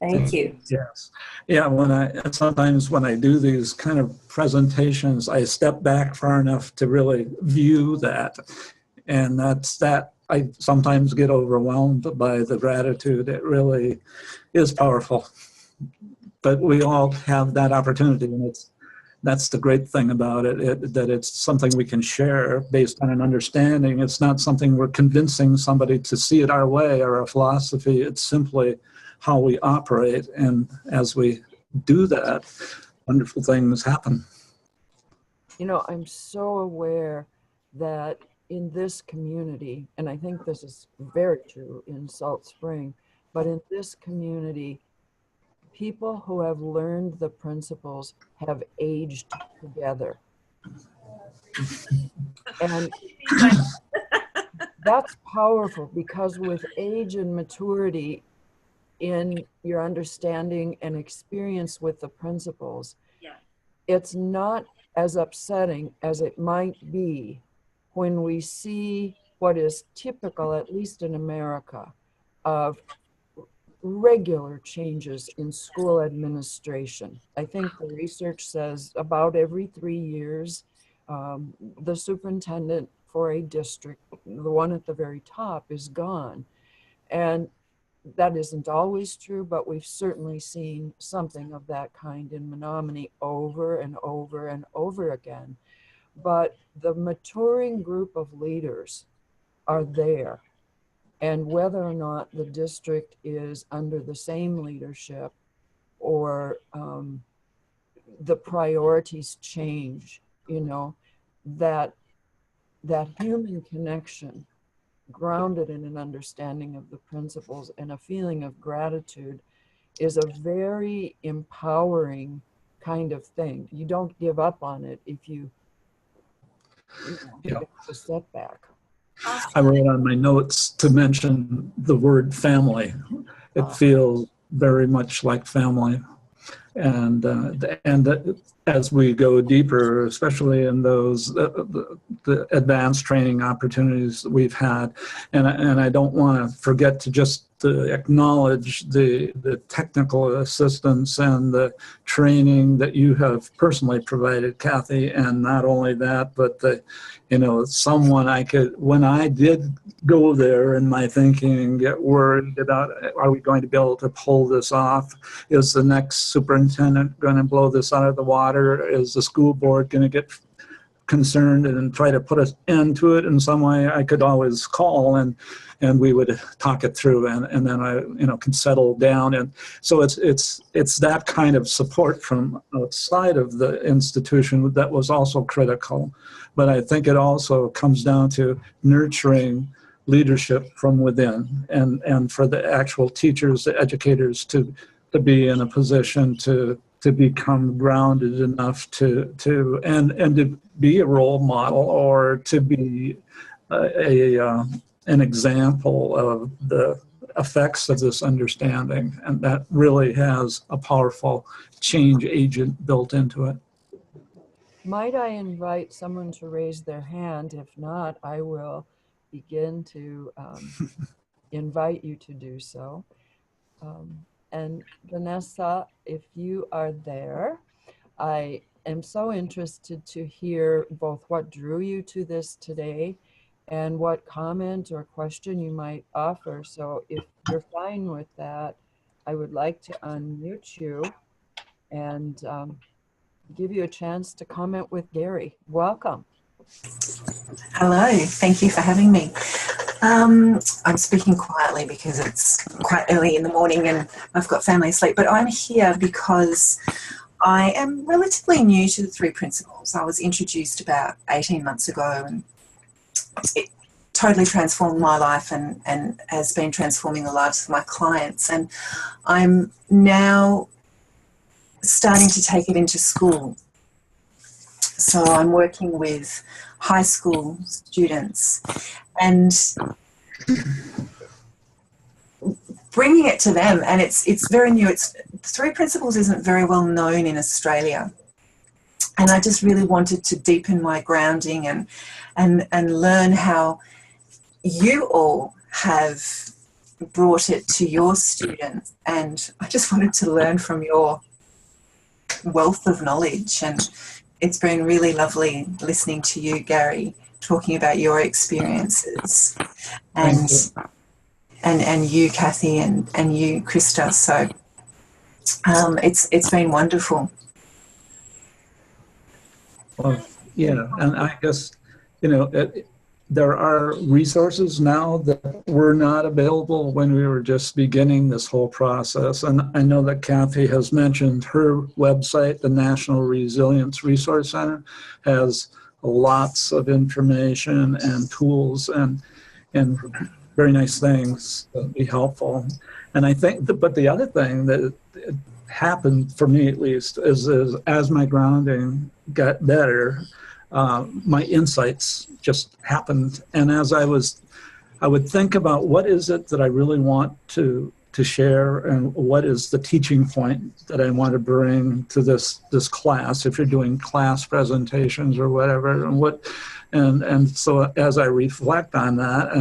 Thank you. Yes. Yeah, sometimes when I do these kind of presentations, I step back far enough to really view that. And I sometimes get overwhelmed by the gratitude. It really is powerful. But we all have that opportunity, and that's the great thing about it, that it's something we can share based on an understanding. It's not something we're convincing somebody to see it our way or a philosophy. It's simply how we operate. And as we do that, wonderful things happen. You know, I'm so aware that in this community, and I think this is very true in Salt Spring, but in this community, people who have learned the principles have aged together. And that's powerful, because with age and maturity in your understanding and experience with the principles, it's not as upsetting as it might be when we see what is typical, at least in America, of regular changes in school administration. I think the research says about every 3 years, the superintendent for a district, the one at the very top, is gone. And that isn't always true, but we've certainly seen something of that kind in Menominee over and over and over again. But the maturing group of leaders are there. And whether or not the district is under the same leadership or the priorities change, you know, that human connection grounded in an understanding of the principles and a feeling of gratitude is a very empowering kind of thing. You don't give up on it if you have a setback. I wrote on my notes to mention the word family. It feels very much like family. And as we go deeper, especially in those the advanced training opportunities that we've had, and I don't want to forget to just acknowledge the technical assistance and the training that you have personally provided, Kathy. And not only that, but someone I could, when I did go there in my thinking and get worried about, are we going to be able to pull this off? Is the next superintendent going to blow this out of the water? Is the school board going to get concerned and try to put an end to it in some way? I could always call and we would talk it through, and then I can settle down. And so it's that kind of support from outside of the institution that was also critical. But I think it also comes down to nurturing leadership from within, and for the actual teachers, the educators to be in a position to become grounded enough to be a role model, or to be an example of the effects of this understanding. And that really has a powerful change agent built into it. Might I invite someone to raise their hand? If not, I will begin to invite you to do so. And Vanessa, if you are there, I am so interested to hear both what drew you to this today and what comment or question you might offer. So if you're fine with that, I would like to unmute you and give you a chance to comment with Gary. Welcome. Hello, thank you for having me. I'm speaking quietly because it's quite early in the morning and I've got family asleep, but I'm here because I am relatively new to the 3 principles. I was introduced about 18 months ago, and it totally transformed my life and has been transforming the lives of my clients. And I'm now starting to take it into school. So I'm working with high school students and bringing it to them. And it's very new. 3 principles isn't very well known in Australia. And I just really wanted to deepen my grounding and learn how you all have brought it to your students. And I just wanted to learn from your wealth of knowledge. And it's been really lovely listening to you, Gary, talking about your experiences, and you, Kathy, and you, Krista. So it's been wonderful. Well, yeah, and I guess, there are resources now that were not available when we were just beginning this whole process. And I know that Kathy has mentioned her website, the National Resilience Resource Center, has lots of information and tools and very nice things that be helpful. And I think, but the other thing that happened for me at least is as my grounding got better, my insights just happened. And as I would think about what is it that I really want to share, and what is the teaching point that I want to bring to this class, if you're doing class presentations or whatever, and so as I reflect on that,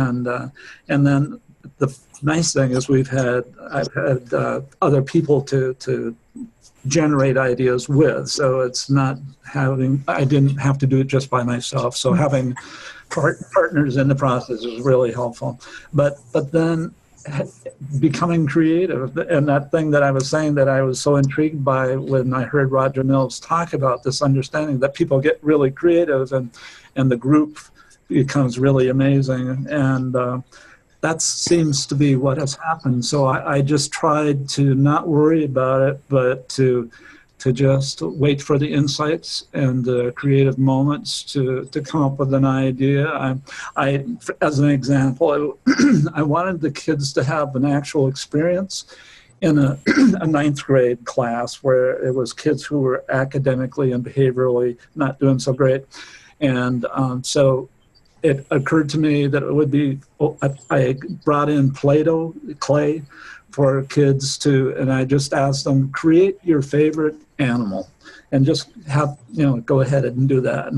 and then the nice thing is I've had other people to generate ideas with, so it's not I didn't have to do it just by myself. So having partners in the process is really helpful. But then becoming creative, and that thing that I was saying that I was so intrigued by when I heard Roger Mills talk about this understanding that people get really creative and the group becomes really amazing, and that seems to be what has happened. So I just tried to not worry about it, but to just wait for the insights and the creative moments to come up with an idea. I as an example, I wanted the kids to have an actual experience in a ninth grade class where it was kids who were academically and behaviorally not doing so great. And so it occurred to me that it would be, I brought in Play-Doh, clay, for kids and I just asked them, create your favorite animal, and just go ahead and do that.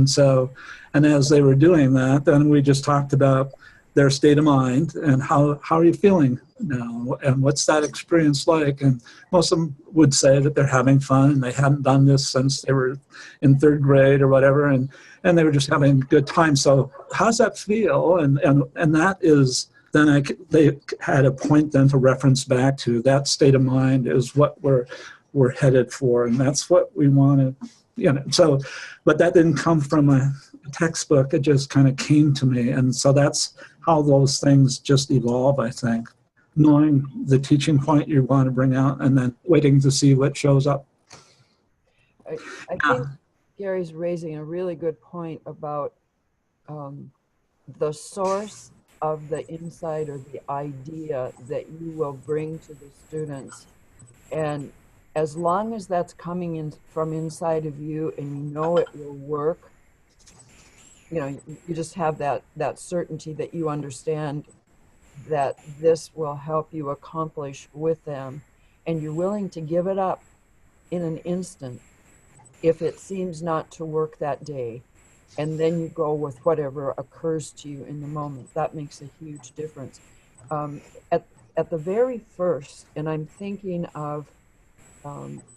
And as they were doing that, then we just talked about their state of mind and how are you feeling now, and what's that experience like? And most of them would say that they're having fun, and they hadn't done this since they were in third grade or whatever, and they were just having a good time. So how's that feel? And that is, then they had a point then to reference back to. That state of mind is what we're headed for, and that's what we want to, so, but that didn't come from a textbook. It just kind of came to me. And so that's how those things just evolve, I think. Knowing the teaching point you want to bring out and then waiting to see what shows up. I think Gary's raising a really good point about the source of the insight or the idea that you will bring to the students. And as long as that's coming in from inside of you and you know it will work, you just have that certainty that you understand that this will help you accomplish with them, and you're willing to give it up in an instant if it seems not to work that day, and then you go with whatever occurs to you in the moment. That makes a huge difference. At the very first, and I'm thinking of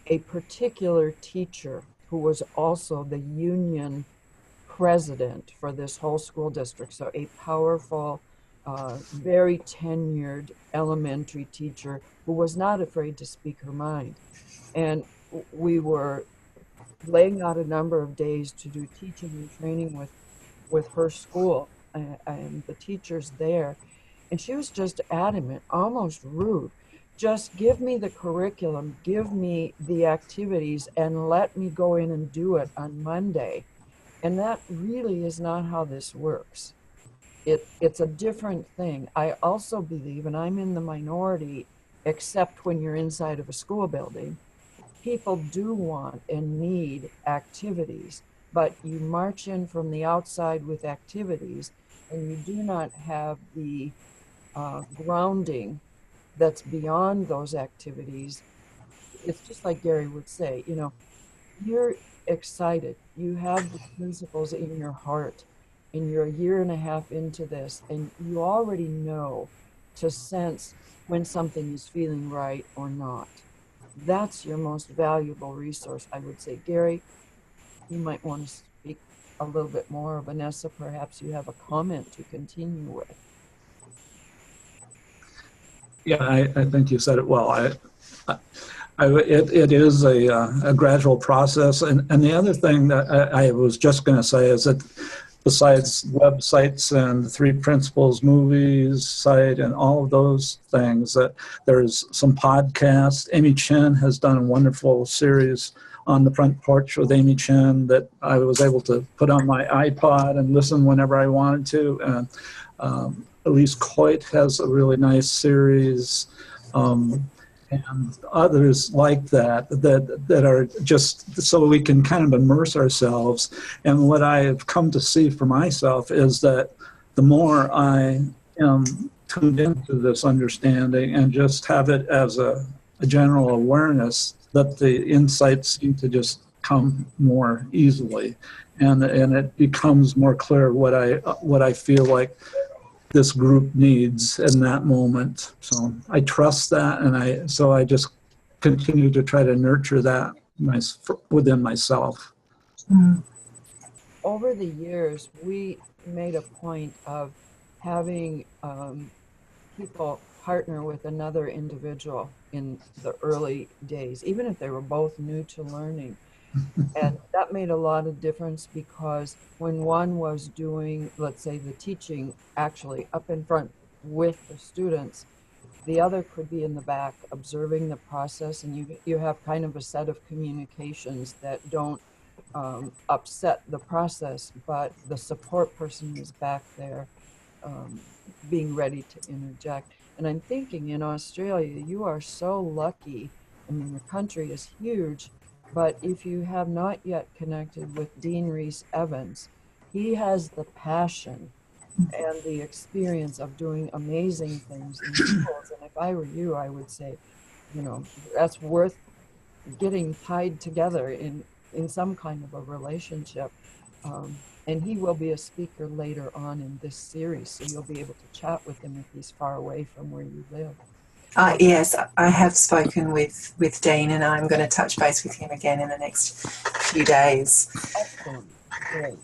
a particular teacher who was also the union president for this whole school district, so a powerful, very tenured elementary teacher who was not afraid to speak her mind. And we were laying out a number of days to do teaching and training with her school and the teachers there. And she was just adamant, almost rude. Just give me the curriculum, give me the activities, and let me go in and do it on Monday. And that really is not how this works. It's a different thing. I also believe, and I'm in the minority, except when you're inside of a school building, people do want and need activities, but you march in from the outside with activities and you do not have the grounding that's beyond those activities. It's just like Gary would say, you're excited, you have the principles in your heart, and you're a year and a half into this, and you already know to sense when something is feeling right or not. That's your most valuable resource, I would say. Gary, you might want to speak a little bit more. Vanessa, perhaps you have a comment to continue with. Yeah, I think you said it well. It is a gradual process. And the other thing that I was just going to say is that besides websites and the Three Principles movies site and all of those things, that there's some podcasts. Amy Chen has done a wonderful series on the front porch with Amy Chen that I was able to put on my iPod and listen whenever I wanted to. And Elise Coit has a really nice series. And others like that are just so we can kind of immerse ourselves. And what I have come to see for myself is that the more I am tuned into this understanding and just have it as a general awareness, that the insights seem to just come more easily, and it becomes more clear what I feel like this group needs in that moment. So I trust that, and I just continue to try to nurture that within myself. Mm. Over the years, we made a point of having people partner with another individual in the early days, even if they were both new to learning. And that made a lot of difference, because when one was doing, let's say, the teaching actually up in front with the students, the other could be in the back observing the process, and you have kind of a set of communications that don't upset the process, but the support person is back there being ready to interject. And I'm thinking, in Australia, you are so lucky. I mean, the country is huge, but if you have not yet connected with Dean Reese Evans, he has the passion and the experience of doing amazing things in schools. And if I were you, I would say, that's worth getting tied together in some kind of a relationship. And he will be a speaker later on in this series, so you'll be able to chat with him if he's far away from where you live. Yes, I have spoken with Dean, and I'm going to touch base with him again in the next few days. Excellent. Great.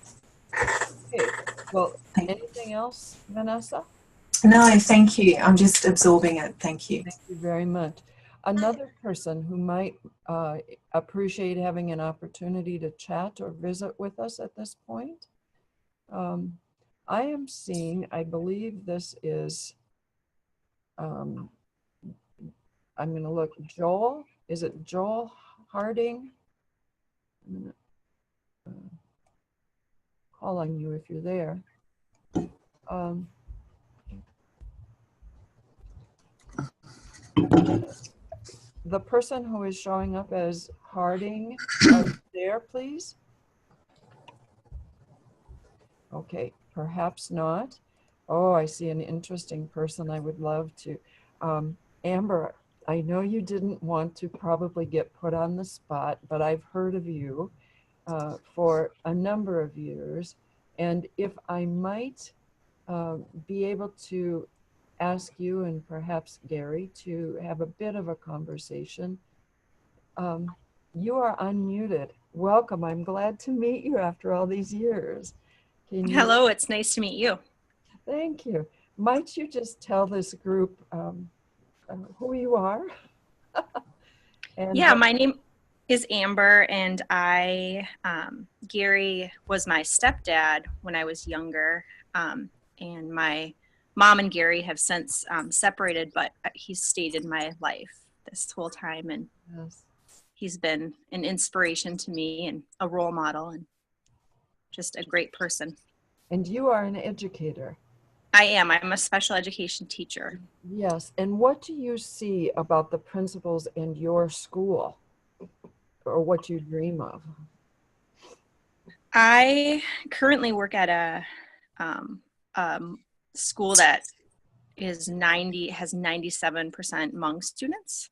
Okay. Well, anything else, Vanessa? No, thank you. I'm just absorbing it. Thank you. Thank you very much. Another person who might appreciate having an opportunity to chat or visit with us at this point. I am seeing, I believe this is, I'm going to look, Joel. Is it Joel Harding? I'm going to call on you if you're there. The person who is showing up as Harding, are you there, please? Okay, perhaps not. Oh, I see an interesting person I would love to. Amber, I know you didn't want to probably get put on the spot, but I've heard of you for a number of years. And if I might be able to ask you and perhaps Gary to have a bit of a conversation. You are unmuted. Welcome. I'm glad to meet you after all these years. Hello, it's nice to meet you. Thank you. Might you just tell this group who you are? Yeah, my name is Amber, and Gary was my stepdad when I was younger, and my mom and Gary have since separated, but he's stayed in my life this whole time, and Yes. He's been an inspiration to me and a role model and just a great person. And you are an educator. I am. I'm a special education teacher. Yes. And what do you see about the principals in your school, or what you dream of? I currently work at a school that has 97% Hmong students.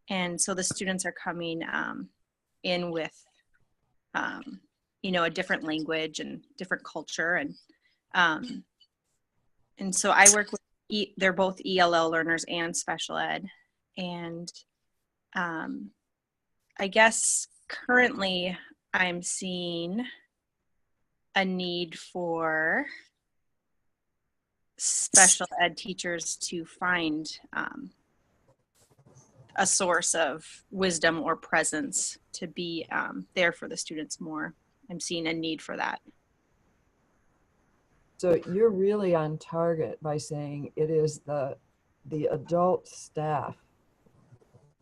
And so the students are coming in with, a different language and different culture. And so I work with, they're both ELL learners and special ed. And I guess currently I'm seeing a need for special ed teachers to find a source of wisdom or presence to be there for the students more. I'm seeing a need for that. So you're really on target by saying it is the adult staff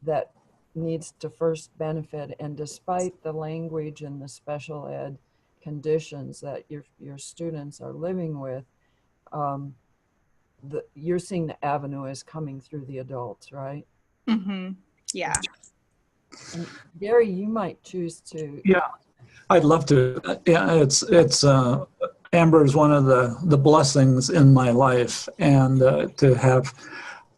that needs to first benefit, and despite the language and the special ed conditions that your students are living with, you're seeing the avenue is coming through the adults, right? Mm-hmm. Yeah. And Gary, you might choose to. Yeah, I'd love to. Yeah, it's Amber is one of the blessings in my life, and to have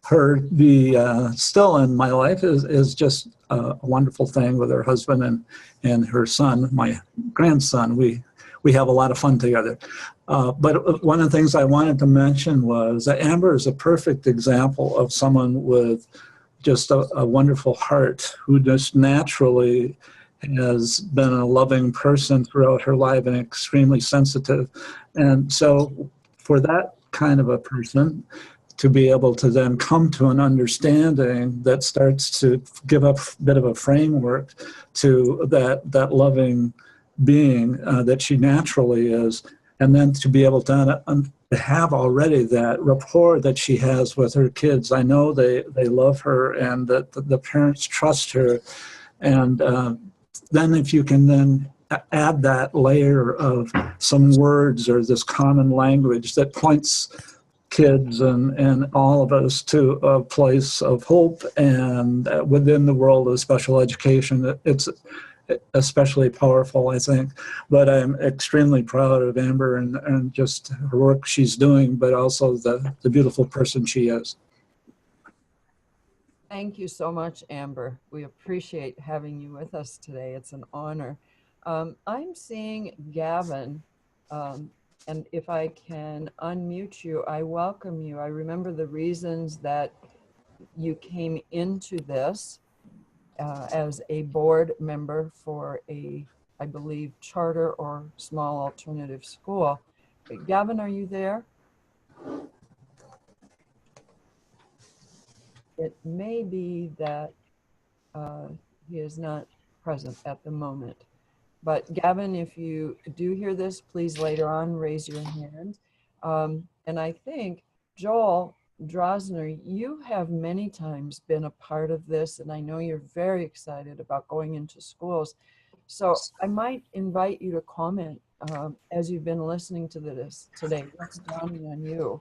her be still in my life is just a wonderful thing with her husband and her son, my grandson. We have a lot of fun together. But one of the things I wanted to mention was that Amber is a perfect example of someone with just a wonderful heart who just naturally has been a loving person throughout her life and extremely sensitive. And so for that kind of a person to be able to then come to an understanding that starts to give a bit of a framework to that loving being that she naturally is, and then to be able to have already that rapport that she has with her kids. I know they love her and that the parents trust her. And then if you can then add that layer of some words or this common language that points kids and all of us to a place of hope and within the world of special education, it's especially powerful, I think. But I'm extremely proud of Amber and just her work she's doing, but also the beautiful person she is. Thank you so much, Amber. We appreciate having you with us today. It's an honor. I'm seeing Gavin, and if I can unmute you, I welcome you. I remember the reasons that you came into this as a board member for I believe, charter or small alternative school. Gavin, are you there? It may be that he is not present at the moment. But Gavin, if you do hear this, please later on raise your hand. And I think, Joel Drosner, you have many times been a part of this, and I know you're very excited about going into schools. So I might invite you to comment as you've been listening to this today. What's dawning on you?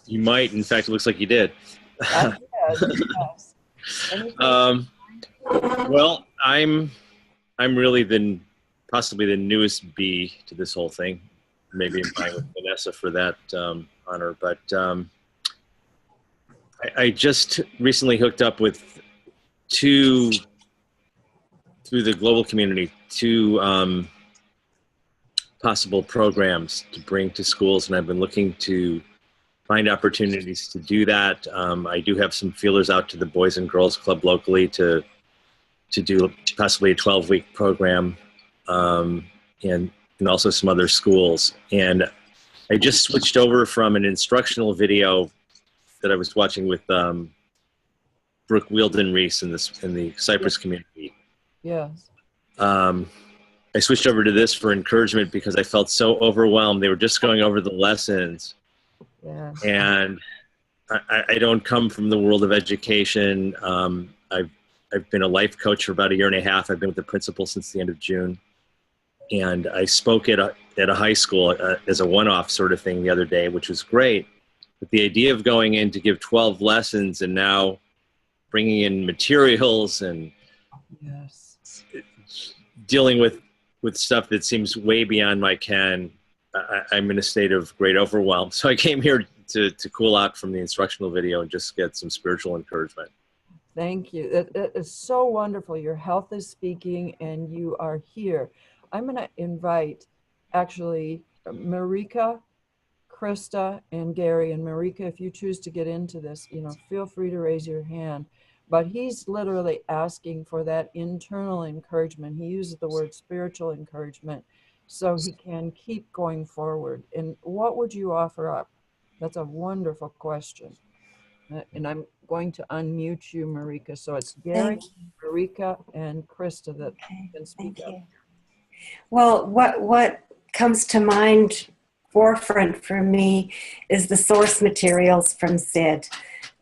You might. In fact, it looks like you did. I did, yes. Well, I'm really possibly the newest bee to this whole thing. Maybe I'm fine with Vanessa for that honor, but I just recently hooked up with through the global community, two possible programs to bring to schools, and I've been looking to find opportunities to do that. I do have some feelers out to the Boys and Girls Club locally to do possibly a 12-week program, and also some other schools. And I just switched over from an instructional video that I was watching with Brooke Wielden-Reese in the Cypress community. Yes. I switched over to this for encouragement because I felt so overwhelmed. They were just going over the lessons. Yeah. And I don't come from the world of education. I've been a life coach for about 1.5 years. I've been with the principal since the end of June. And I spoke at a high school as a one-off sort of thing the other day, which was great. But the idea of going in to give 12 lessons and now bringing in materials and Yes. dealing with stuff that seems way beyond my ken, I'm in a state of great overwhelm. So I came here to cool out from the instructional video and just get some spiritual encouragement. Thank you. That is so wonderful. Your health is speaking and you are here. I'm going to invite actually Marika, Krista, and Gary. And Marika, if you choose to get into this, feel free to raise your hand. But he's literally asking for that internal encouragement. He uses the word spiritual encouragement so he can keep going forward. And what would you offer up? That's a wonderful question. And I'm going to unmute you, Marika. So it's Gary, Marika, and Krista that can speak Thank up. you. Well, what comes to mind forefront for me is the source materials from Sid.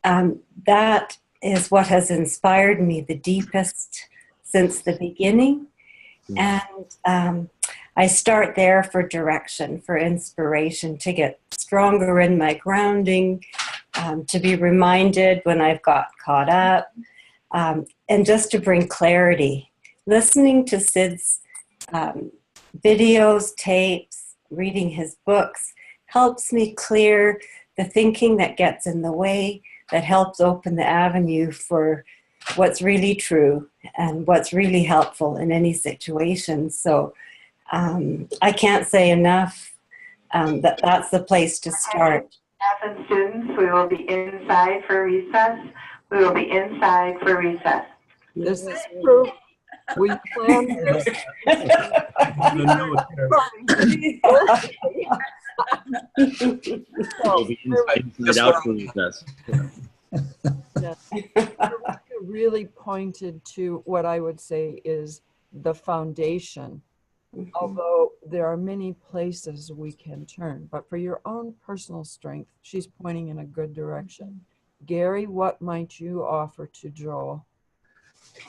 That is what has inspired me the deepest since the beginning. And I start there for direction, for inspiration, to get stronger in my grounding, to be reminded when I've got caught up, and just to bring clarity. Listening to Sid's videos, tapes, reading his books helps me clear the thinking that gets in the way, that helps open the avenue for what's really true and what's really helpful in any situation. So I can't say enough that that's the place to start. Staff and students, we will be inside for recess. We will be inside for recess. This is proof. We planned this. We'll be inside out for recess. Marika really pointed to what I would say is the foundation. Although there are many places we can turn, but for your own personal strength, she's pointing in a good direction. Gary, what might you offer to Joel?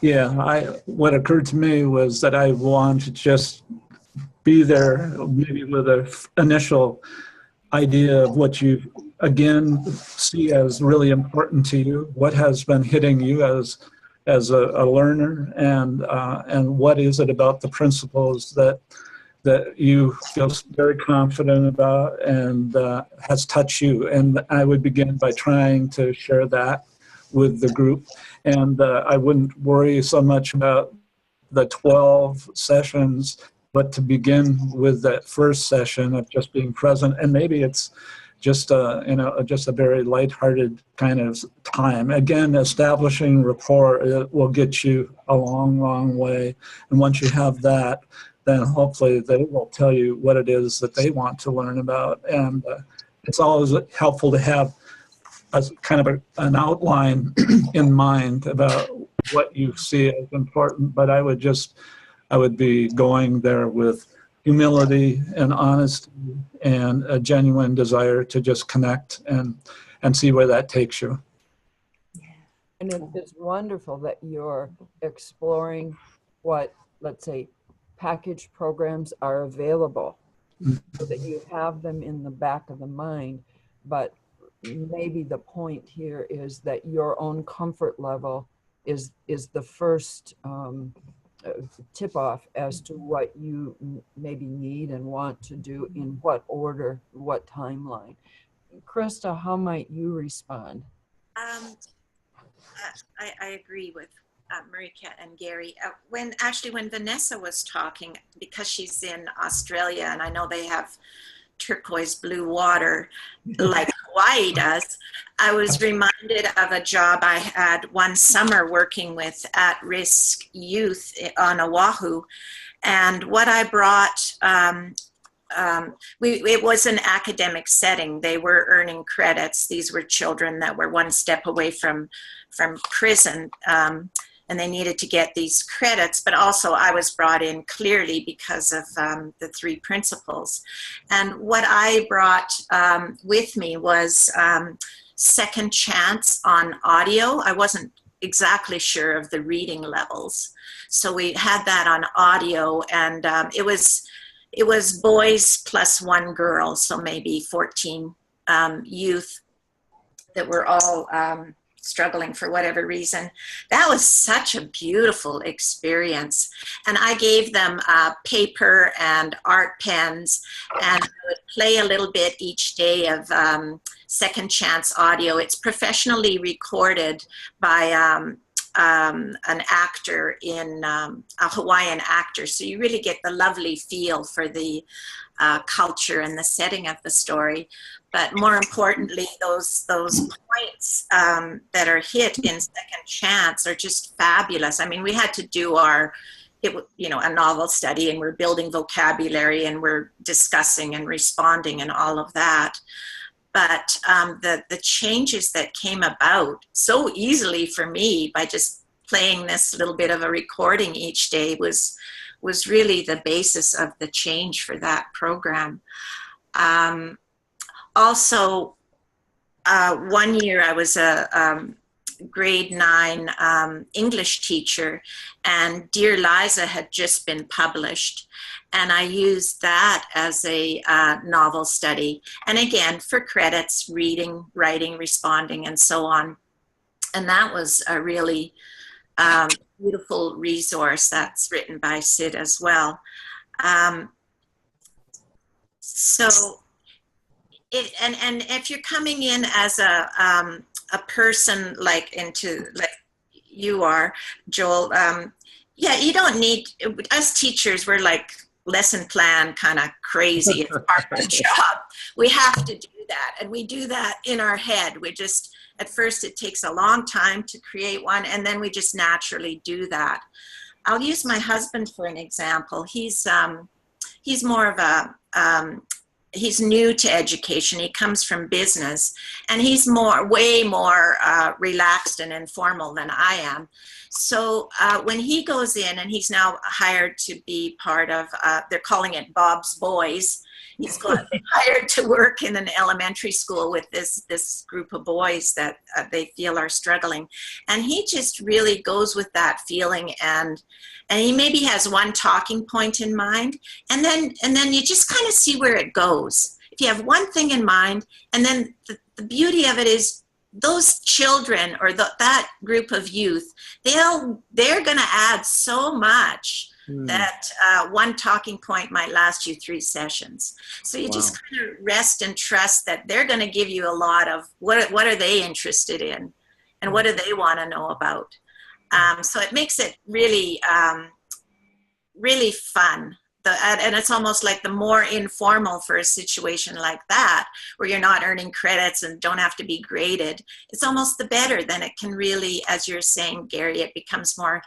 Yeah, what occurred to me was that I want to just be there, maybe with an initial idea of what you, again, see as really important to you, what has been hitting you as a learner, and what is it about the principles that you feel very confident about and has touched you. And I would begin by trying to share that with the group. And I wouldn't worry so much about the 12 sessions, but to begin with that first session of just being present. And maybe it's just a very lighthearted kind of time. Again, establishing rapport will get you a long, long way. And once you have that, then hopefully they will tell you what it is that they want to learn about. And it's always helpful to have an outline in mind about what you see as important. But I would be going there with humility and honesty and a genuine desire to just connect and see where that takes you. And it's wonderful that you're exploring what, let's say, package programs are available, so that you have them in the back of the mind. But maybe the point here is that your own comfort level is the first tip off as to what you maybe need and want to do, in what order, what timeline. Krista, how might you respond? I agree with Marika and Gary. When Vanessa was talking, because she's in Australia and I know they have turquoise blue water like Hawaii does, I was reminded of a job I had one summer working with at-risk youth on Oahu. And what I brought, it was an academic setting. They were earning credits. These were children that were one step away from prison, and they needed to get these credits. But also I was brought in clearly because of the three principles. And what I brought with me was second chance on audio. I wasn't exactly sure of the reading levels, so we had that on audio, and it was boys plus one girl, so maybe 14 youth that were all struggling for whatever reason. That was such a beautiful experience. And I gave them paper and art pens, and I would play a little bit each day of second chance audio. It's professionally recorded by an actor a Hawaiian actor. So you really get the lovely feel for the culture and the setting of the story. But more importantly, those points that are hit in second chance are just fabulous. I mean, we had to do a novel study, and we're building vocabulary, and we're discussing and responding and all of that. but the changes that came about so easily for me by just playing this little bit of a recording each day was really the basis of the change for that program. Also, one year I was a grade 9 English teacher, and Dear Liza had just been published, and I used that as a novel study, and again for credits, reading, writing, responding, and so on. And that was a really beautiful resource that's written by Sid as well. So and if you're coming in as a person like you are, Joel, yeah, you don't need, us teachers, we're like lesson plan kind of crazy. It's part of the job. We have to do that, and we do that in our head. We just, at first it takes a long time to create one, and then we just naturally do that. I'll use my husband for an example. He's more of a he's new to education. He comes from business, and he's way more relaxed and informal than I am. So when he goes in, and he's now hired to be part of, they're calling it Bob's Boys. He's hired to work in an elementary school with this group of boys that they feel are struggling. And he just really goes with that feeling, and he maybe has one talking point in mind, and then you just kind of see where it goes. If you have one thing in mind, and then the beauty of it is those children or that group of youth, they're going to add so much that one talking point might last you 3 sessions. So you just kind of rest and trust that they're going to give you a lot of what are they interested in, and what do they want to know about. So it makes it really, really fun. And it's almost like the more informal for a situation like that, where you're not earning credits and don't have to be graded, it's almost the better. Then it can really, as you're saying, Gary, it becomes more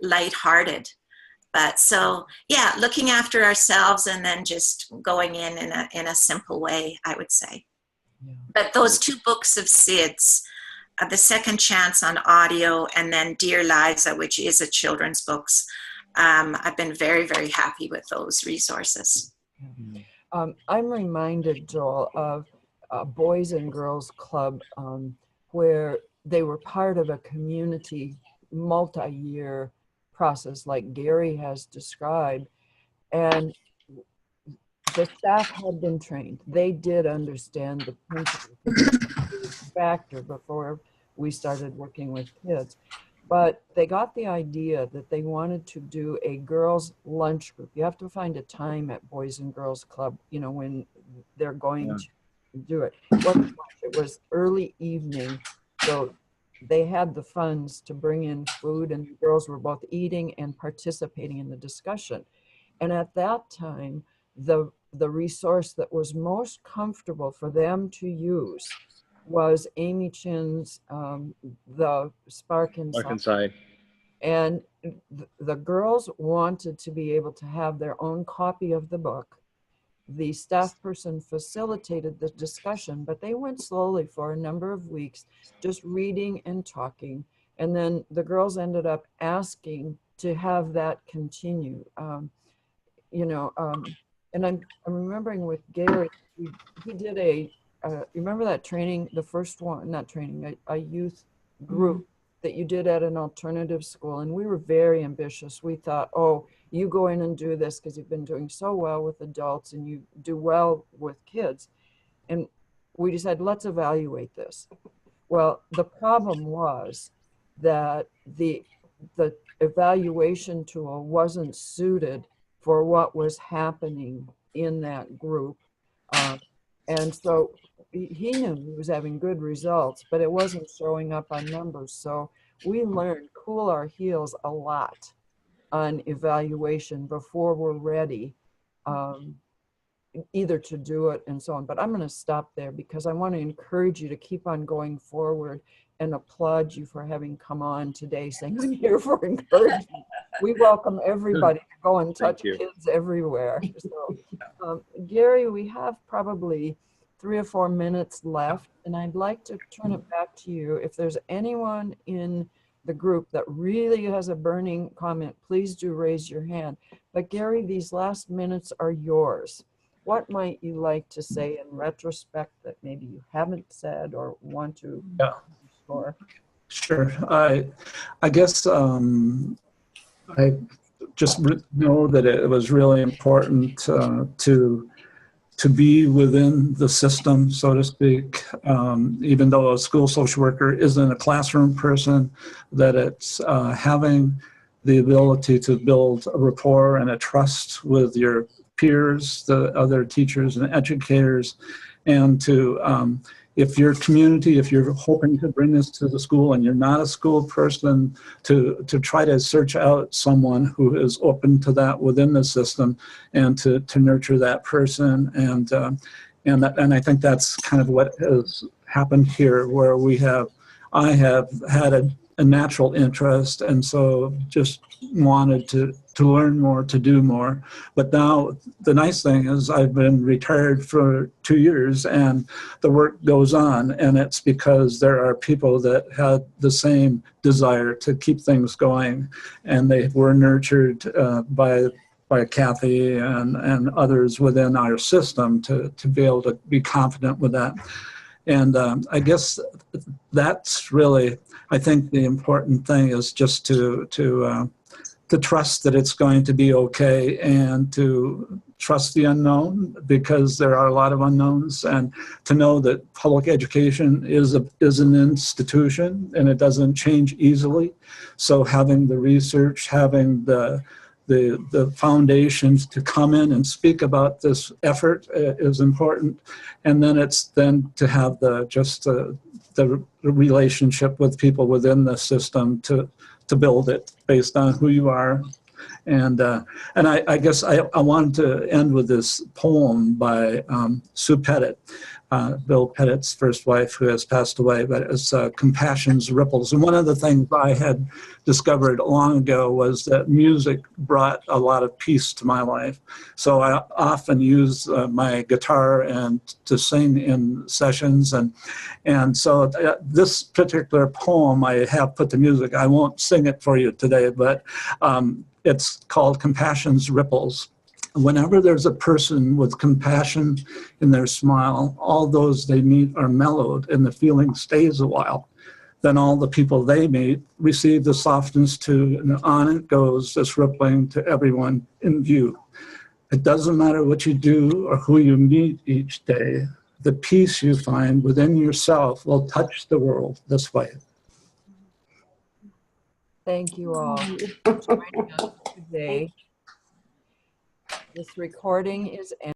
lighthearted. But so, yeah, looking after ourselves and then just going in a simple way, I would say. Yeah. But those 2 books of Sid's, The Second Chance on audio, and then Dear Liza, which is a children's books, I've been very, very happy with those resources. I'm reminded, Joel, of a Boys and Girls Club where they were part of a community multi-year process like Gary has described, and the staff had been trained. They did understand the principles factor before we started working with kids. But they got the idea that they wanted to do a girls' lunch group. You have to find a time at Boys and Girls Club, when they're going to do it. It was early evening, so they had the funds to bring in food, and the girls were both eating and participating in the discussion. And at that time, the resource that was most comfortable for them to use was Amy Chin's The Spark Inside. And the girls wanted to be able to have their own copy of the book. The staff person facilitated the discussion, but they went slowly for a number of weeks, just reading and talking. And then the girls ended up asking to have that continue. And I'm remembering with Gary, he did you remember that training, the first one, not training, a youth group that you did at an alternative school. And we were very ambitious. We thought, oh, you go in and do this because you've been doing so well with adults and you do well with kids. And we decided, let's evaluate this. Well, the problem was that the evaluation tool wasn't suited for what was happening in that group. And so he knew he was having good results, but it wasn't showing up on numbers. So we learned, cool our heels a lot on evaluation before we're ready either to do it and so on. But I'm going to stop there because I want to encourage you to keep on going forward and applaud you for having come on today saying I'm here for encouragement. We welcome everybody to go and touch kids everywhere. So, Gary, we have probably 3 or 4 minutes left, and I'd like to turn it back to you. If there's anyone in the group that really has a burning comment, please do raise your hand. But Gary, these last minutes are yours. What might you like to say in retrospect that maybe you haven't said or want to explore? Sure. I guess I just know that it was really important to be within the system, so to speak, even though a school social worker isn't a classroom person, that it's having the ability to build a rapport and a trust with your peers, the other teachers and educators, and to, if your community, if you're hoping to bring this to the school and you're not a school person, to try to search out someone who is open to that within the system and to nurture that person. And I think that's kind of what has happened here, where I have had a natural interest, and so just wanted to learn more, to do more. But now the nice thing is I've been retired for 2 years and the work goes on, and it's because there are people that had the same desire to keep things going, and they were nurtured by Kathy and others within our system to be able to be confident with that. And I guess that's really, I think the important thing is just to trust that it's going to be okay, and to trust the unknown, because there are a lot of unknowns, and to know that public education is an institution and it doesn't change easily. So having the research, having the foundations to come in and speak about this effort is important. And then it's to have the relationship with people within the system to build it based on who you are. And I guess I wanted to end with this poem by Sue Pettit, Bill Pettit's first wife, who has passed away, but it's Compassion's Ripples. And one of the things I had discovered long ago was that music brought a lot of peace to my life. So I often use my guitar and to sing in sessions. And so this particular poem, I have put to music. I won't sing it for you today, but it's called Compassion's Ripples. Whenever there's a person with compassion in their smile, all those they meet are mellowed and the feeling stays a while. Then all the people they meet receive the softness too, and on it goes, this rippling to everyone in view. It doesn't matter what you do or who you meet each day, the peace you find within yourself will touch the world this way. Thank you all for joining us today. This recording is ended.